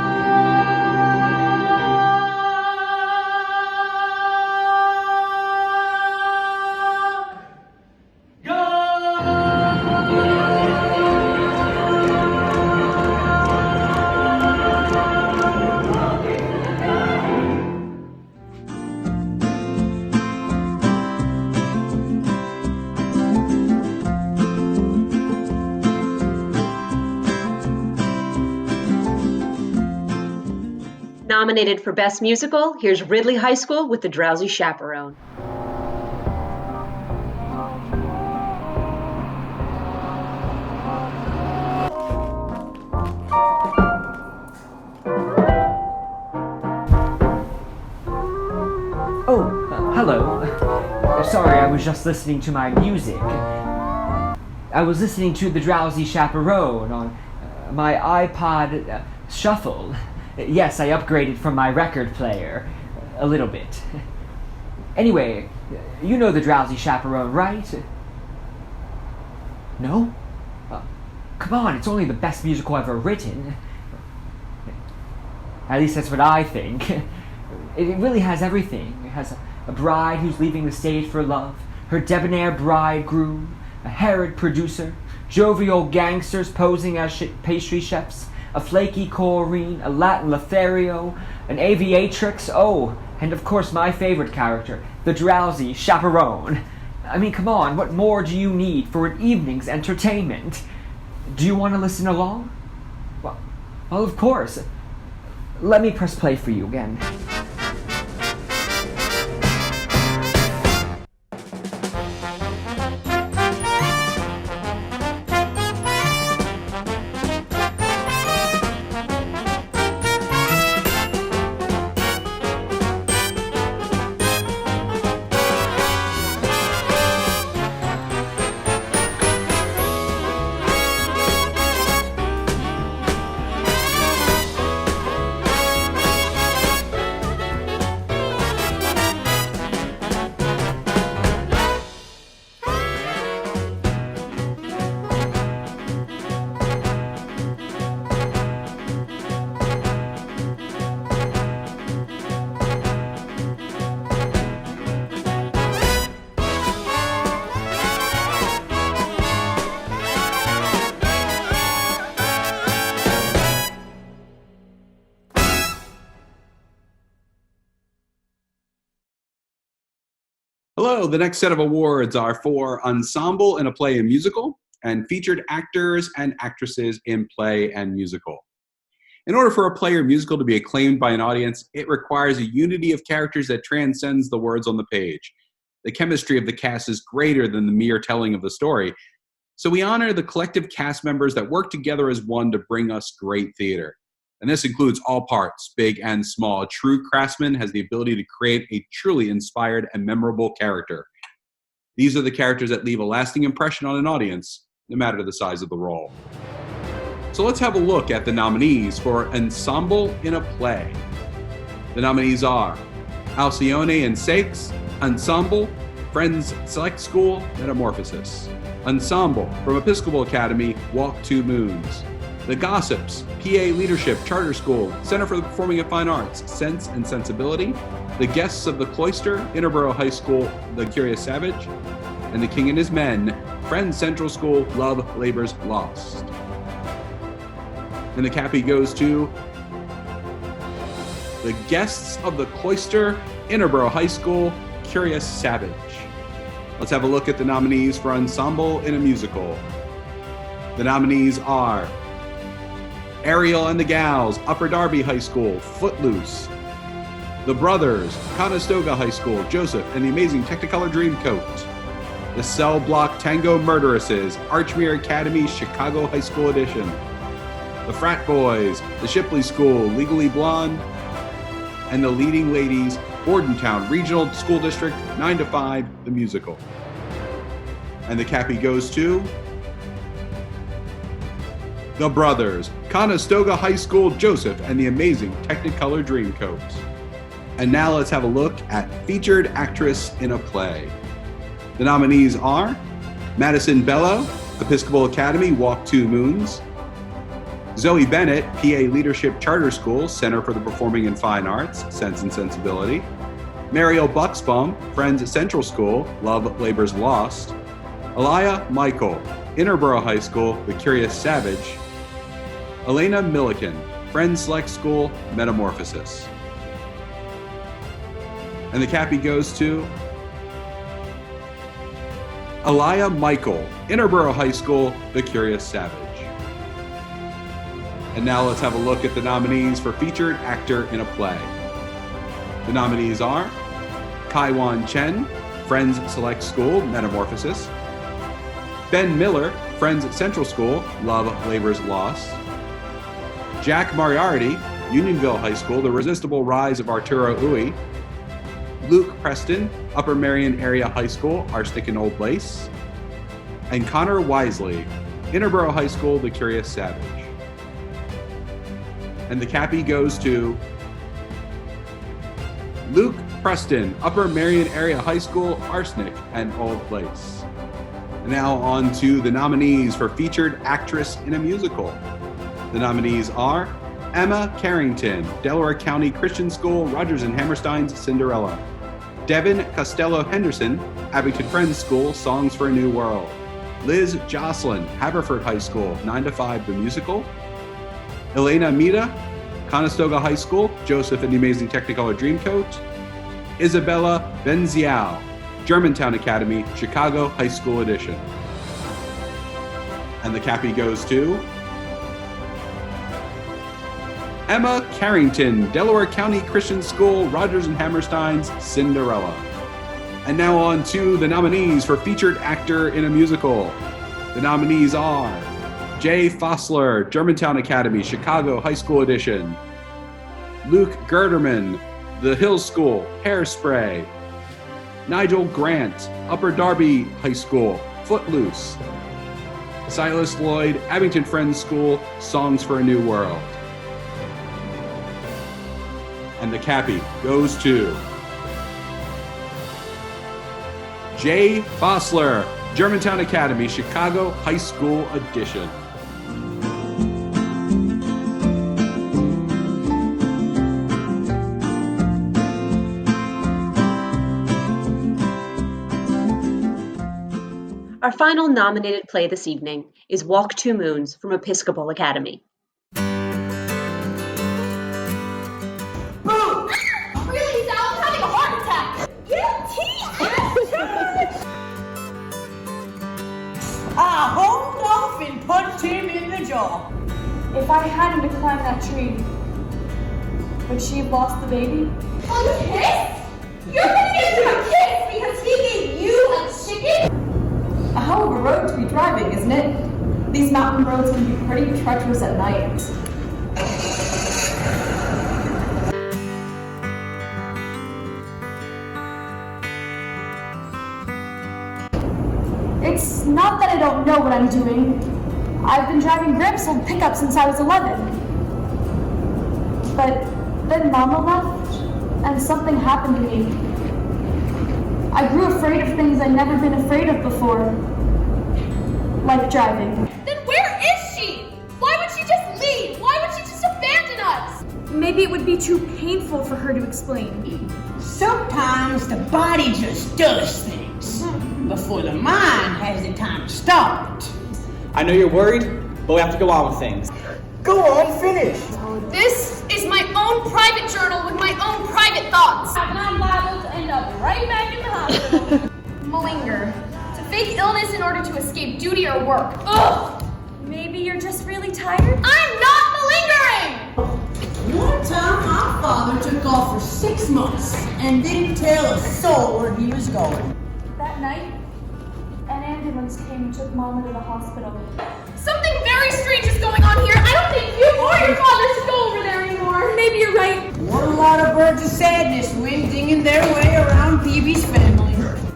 Nominated for Best Musical, here's Ridley High School with The Drowsy Chaperone. Hello. Sorry, I was just listening to my music. I was listening to The Drowsy Chaperone on my iPod Shuffle. Yes, I upgraded from my record player. A little bit. Anyway, you know The Drowsy Chaperone, right? No? Come on, it's only the best musical ever written. At least that's what I think. It really has everything. It has a bride who's leaving the stage for love, her debonair bridegroom, a Herod producer, jovial gangsters posing as pastry chefs, a flaky Corinne, a Latin Lothario, an aviatrix, oh, and of course my favorite character, the drowsy chaperone. I mean, come on, what more do you need for an evening's entertainment? Do you want to listen along? Well, of course. Let me press play for you again. Hello, the next set of awards are for Ensemble in a Play and Musical and Featured Actors and Actresses in Play and Musical. In order for a play or musical to be acclaimed by an audience, it requires a unity of characters that transcends the words on the page. The chemistry of the cast is greater than the mere telling of the story, so we honor the collective cast members that work together as one to bring us great theater. And this includes all parts, big and small. A true craftsman has the ability to create a truly inspired and memorable character. These are the characters that leave a lasting impression on an audience, no matter the size of the role. So let's have a look at the nominees for Ensemble in a Play. The nominees are Alcione and Sakes, Ensemble, Friends Select School, Metamorphosis. Ensemble from Episcopal Academy, Walk Two Moons. The Gossips, PA Leadership Charter School, Center for the Performing and Fine Arts, Sense and Sensibility. The Guests of the Cloister, Interboro High School, The Curious Savage. And The King and His Men, Friends Central School, Love Labor's Lost. And the Cappy goes to The Guests of the Cloister, Interboro High School, Curious Savage. Let's have a look at the nominees for Ensemble in a Musical. The nominees are Ariel and the Gals, Upper Darby High School, Footloose. The Brothers, Conestoga High School, Joseph and the Amazing Technicolor Dreamcoat. The Cell Block Tango Murderesses, Archmere Academy, Chicago High School Edition. The Frat Boys, the Shipley School, Legally Blonde. And the Leading Ladies, Bordentown Regional School District, 9 to 5, the musical. And the Cappy goes to The Brothers, Conestoga High School, Joseph and the Amazing Technicolor Dreamcoat. And now let's have a look at Featured Actress in a Play. The nominees are Madison Bello, Episcopal Academy, Walk 2 Moons. Zoe Bennett, PA Leadership Charter School, Center for the Performing and Fine Arts, Sense and Sensibility. Mariel Bucksbaum, Friends Central School, Love Labor's Lost. Elia Michael, Interborough High School, The Curious Savage. Elena Milliken, Friends Select School, Metamorphosis. And the Cappy goes to Elia Michael, Interborough High School, The Curious Savage. And now let's have a look at the nominees for Featured Actor in a Play. The nominees are Kaiwan Chen, Friends Select School, Metamorphosis. Ben Miller, Friends Central School, Love Labor's Lost. Jack Moriarty, Unionville High School, The Resistible Rise of Arturo Ui. Luke Preston, Upper Marion Area High School, Arsenic and Old Lace. And Connor Wisely, Interborough High School, The Curious Savage. And the Cappy goes to Luke Preston, Upper Marion Area High School, Arsenic and Old Lace. And now on to the nominees for Featured Actress in a Musical. The nominees are Emma Carrington, Delaware County Christian School, Rodgers and Hammerstein's Cinderella. Devin Costello Henderson, Abington Friends School, Songs for a New World. Liz Jocelyn, Haverford High School, 9 to 5, the musical. Elena Mita, Conestoga High School, Joseph and the Amazing Technicolor Dreamcoat. Isabella Benziao, Germantown Academy, Chicago High School Edition. And the Cappy goes to Emma Carrington, Delaware County Christian School, Rodgers and Hammerstein's Cinderella. And now on to the nominees for Featured Actor in a Musical. The nominees are Jay Fossler, Germantown Academy, Chicago High School Edition. Luke Gerderman, The Hills School, Hairspray. Nigel Grant, Upper Darby High School, Footloose. Silas Lloyd, Abington Friends School, Songs for a New World. And the Cappy goes to Jay Fossler, Germantown Academy, Chicago High School Edition. Our final nominated play this evening is Walk 2 Moons from Episcopal Academy. Really, Sal? I'm having a heart attack. I hold off and punched him in the jaw. If I hadn't to climb that tree, would she have lost the baby? A kiss? You're gonna give him a kiss because he gave you a chicken? A hell of a road to be driving, isn't it? These mountain roads can be pretty treacherous at night. It's not that I don't know what I'm doing. I've been driving Gramps' old pickup since I was 11. But then Mama left, and something happened to me. I grew afraid of things I'd never been afraid of before. Like driving. Then where is she? Why would she just leave? Why would she just abandon us? Maybe it would be too painful for her to explain. Sometimes the body just does things before the mind has the time to stop it. I know you're worried, but we have to go on with things. Go on, finish. This is my own private journal with my own private thoughts. And I'm liable to end up right back in the hospital. Malinger. To fake illness in order to escape duty or work. Ugh! Maybe you're just really tired? I'm not malingering! One time, my father took off for 6 months and didn't tell a soul where he was going. That night, an ambulance came and took Mama to the hospital. Something very strange is going on here. I don't think you or your father should go over there anymore. Maybe you're right. What a lot of birds of sadness winging their way around Peavy's family.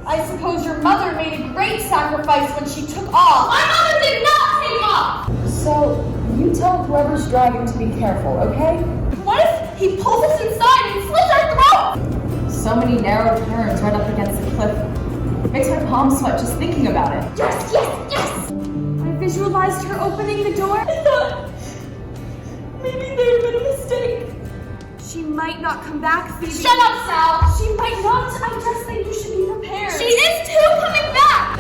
I suppose your mother made a great sacrifice when she took off. My mother did not take off! So, you tell whoever's driving to be careful, okay? What if he pulls us inside and slits our throat? So many narrow turns right up against the cliff. Makes my palms sweat just thinking about it. Yes, yes, yes! I visualized her opening the door. I thought maybe there had been a mistake. She might not come back, Phoebe. Shut up, Sal! She might not. I just think you should be prepared. She is too coming back!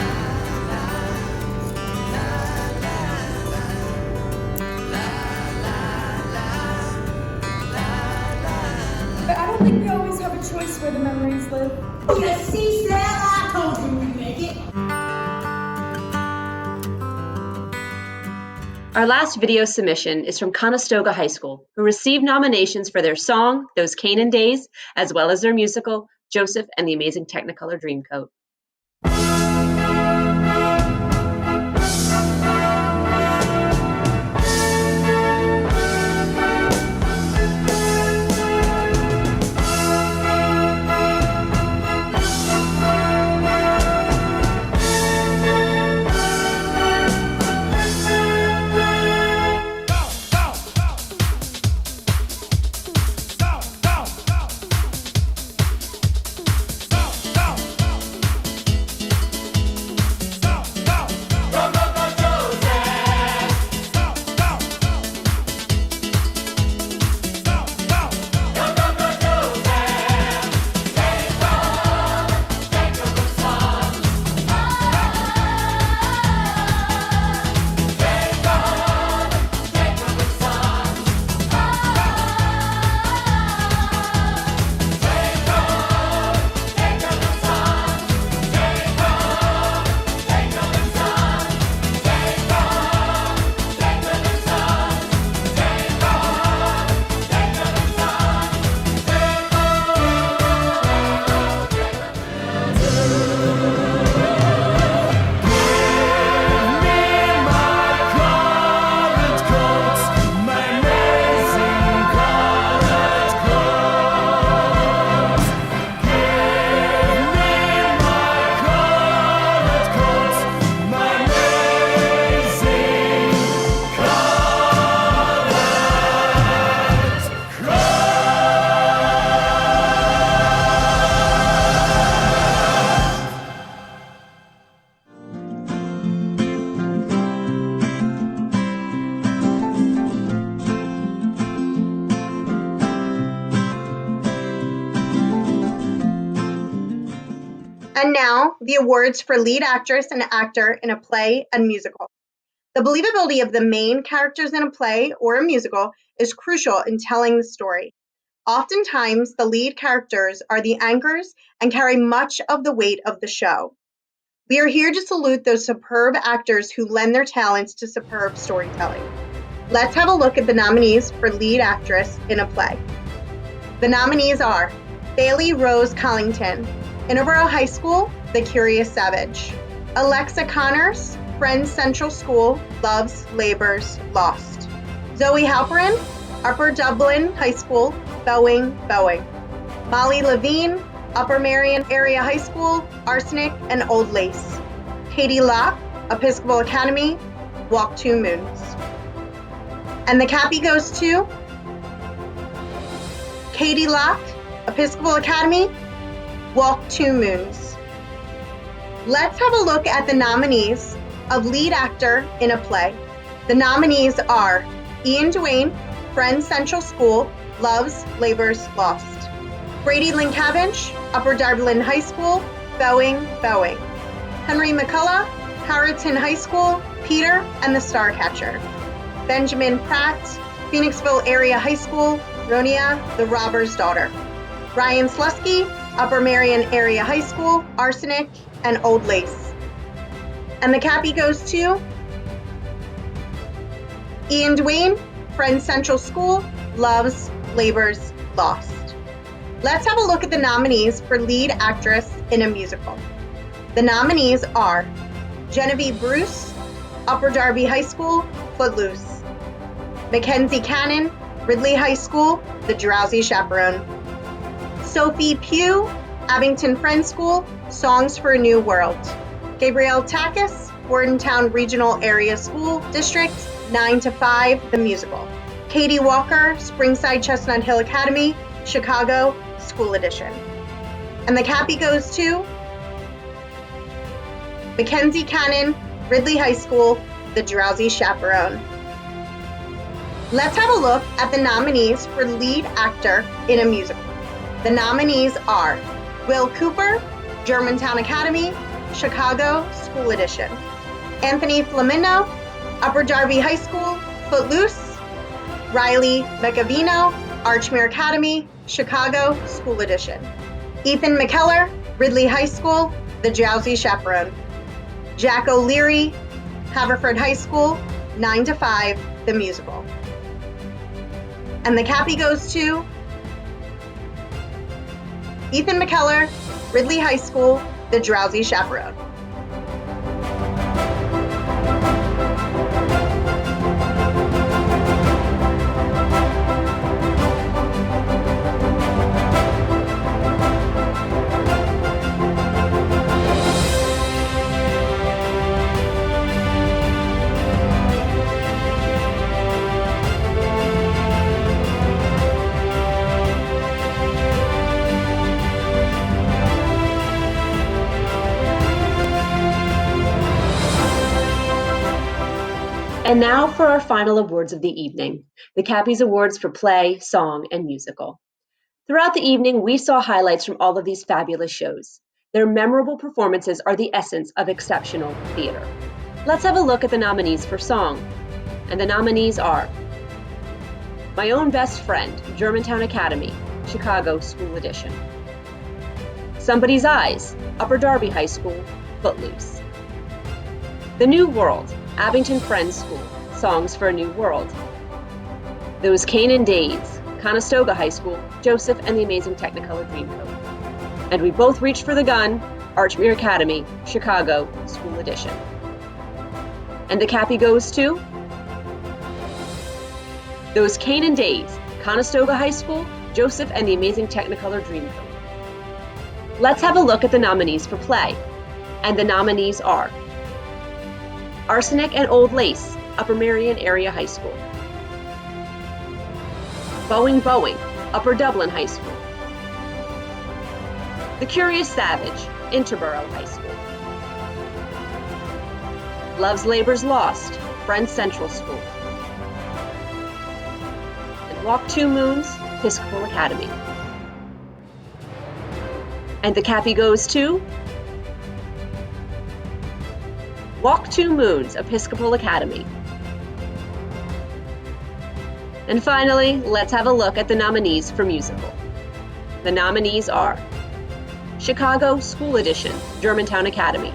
But I don't think we always have a choice where the memories live. You see, Sal, I told you we'd make it. Our last video submission is from Conestoga High School, who received nominations for their song, Those Canaan Days, as well as their musical, Joseph and the Amazing Technicolor Dreamcoat. And now, the awards for lead actress and actor in a play and musical. The believability of the main characters in a play or a musical is crucial in telling the story. Oftentimes, the lead characters are the anchors and carry much of the weight of the show. We are here to salute those superb actors who lend their talents to superb storytelling. Let's have a look at the nominees for lead actress in a play. The nominees are Bailey Rose Collington, Innerborough High School, The Curious Savage. Alexa Connors, Friends Central School, Loves, Labors, Lost. Zoe Halperin, Upper Dublin High School, Bowing, Bowing. Molly Levine, Upper Marion Area High School, Arsenic and Old Lace. Katie Locke, Episcopal Academy, Walk 2 Moons. And the Cappy goes to Katie Locke, Episcopal Academy, Walk 2 Moons. Let's have a look at the nominees of lead actor in a play. The nominees are Ian Duane, Friends Central School, Loves, Labors, Lost. Brady Linkavich, Upper Dublin High School, Bowing, Bowing. Henry McCullough, Harrodton High School, Peter and the Starcatcher. Benjamin Pratt, Phoenixville Area High School, Ronia, the Robber's Daughter. Ryan Slusky, Upper Marion Area High School, Arsenic, and Old Lace. And the Cappy goes to Ian Duane, Friends Central School, Loves, Labors, Lost. Let's have a look at the nominees for lead actress in a musical. The nominees are Genevieve Bruce, Upper Darby High School, Footloose. Mackenzie Cannon, Ridley High School, The Drowsy Chaperone. Sophie Pugh, Abington Friends School, Songs for a New World. Gabrielle Takis, Bordentown Regional Area School District, 9 to 5, The Musical. Katie Walker, Springside Chestnut Hill Academy, Chicago, School Edition. And the Cappy goes to Mackenzie Cannon, Ridley High School, The Drowsy Chaperone. Let's have a look at the nominees for lead actor in a musical. The nominees are Will Cooper, Germantown Academy, Chicago, School Edition. Anthony Flamino, Upper Darby High School, Footloose. Riley McAvino, Archmere Academy, Chicago, School Edition. Ethan McKellar, Ridley High School, The Drowsy Chaperone. Jack O'Leary, Haverford High School, 9 to 5, The Musical. And the Cappy goes to Ethan McKellar, Ridley High School, The Drowsy Chaperone. And now for our final awards of the evening, the Cappies Awards for Play, Song, and Musical. Throughout the evening, we saw highlights from all of these fabulous shows. Their memorable performances are the essence of exceptional theater. Let's have a look at the nominees for Song. And the nominees are My Own Best Friend, Germantown Academy, Chicago, School Edition. Somebody's Eyes, Upper Darby High School, Footloose. The New World, Abington Friends School, Songs for a New World. Those Canaan Days, Conestoga High School, Joseph and the Amazing Technicolor Dreamcoat. And We Both Reached for the Gun, Archmere Academy, Chicago, School Edition. And the Cappy goes to Those Canaan Days, Conestoga High School, Joseph and the Amazing Technicolor Dreamcoat. Let's have a look at the nominees for Play. And the nominees are Arsenic and Old Lace, Upper Merion Area High School. Boeing Boeing, Upper Dublin High School. The Curious Savage, Interborough High School. Love's Labor's Lost, Friends Central School. And Walk Two Moons, Episcopal Academy. And the Cappy goes to Walk Two Moons, Episcopal Academy. And finally, let's have a look at the nominees for musical. The nominees are Chicago School Edition, Germantown Academy.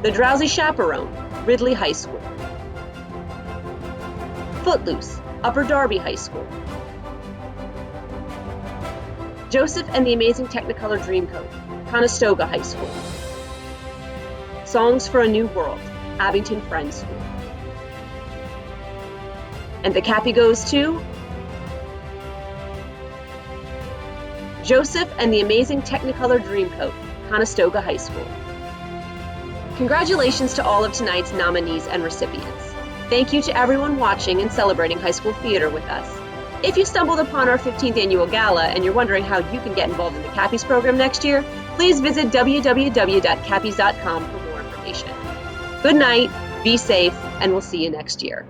The Drowsy Chaperone, Ridley High School. Footloose, Upper Darby High School. Joseph and the Amazing Technicolor Dreamcoat, Conestoga High School. Songs for a New World, Abington Friends School. And the Cappy goes to Joseph and the Amazing Technicolor Dreamcoat, Conestoga High School. Congratulations to all of tonight's nominees and recipients. Thank you to everyone watching and celebrating high school theater with us. If you stumbled upon our 15th annual gala and you're wondering how you can get involved in the Cappies program next year, please visit www.cappies.com for more information. Good night, be safe, and we'll see you next year.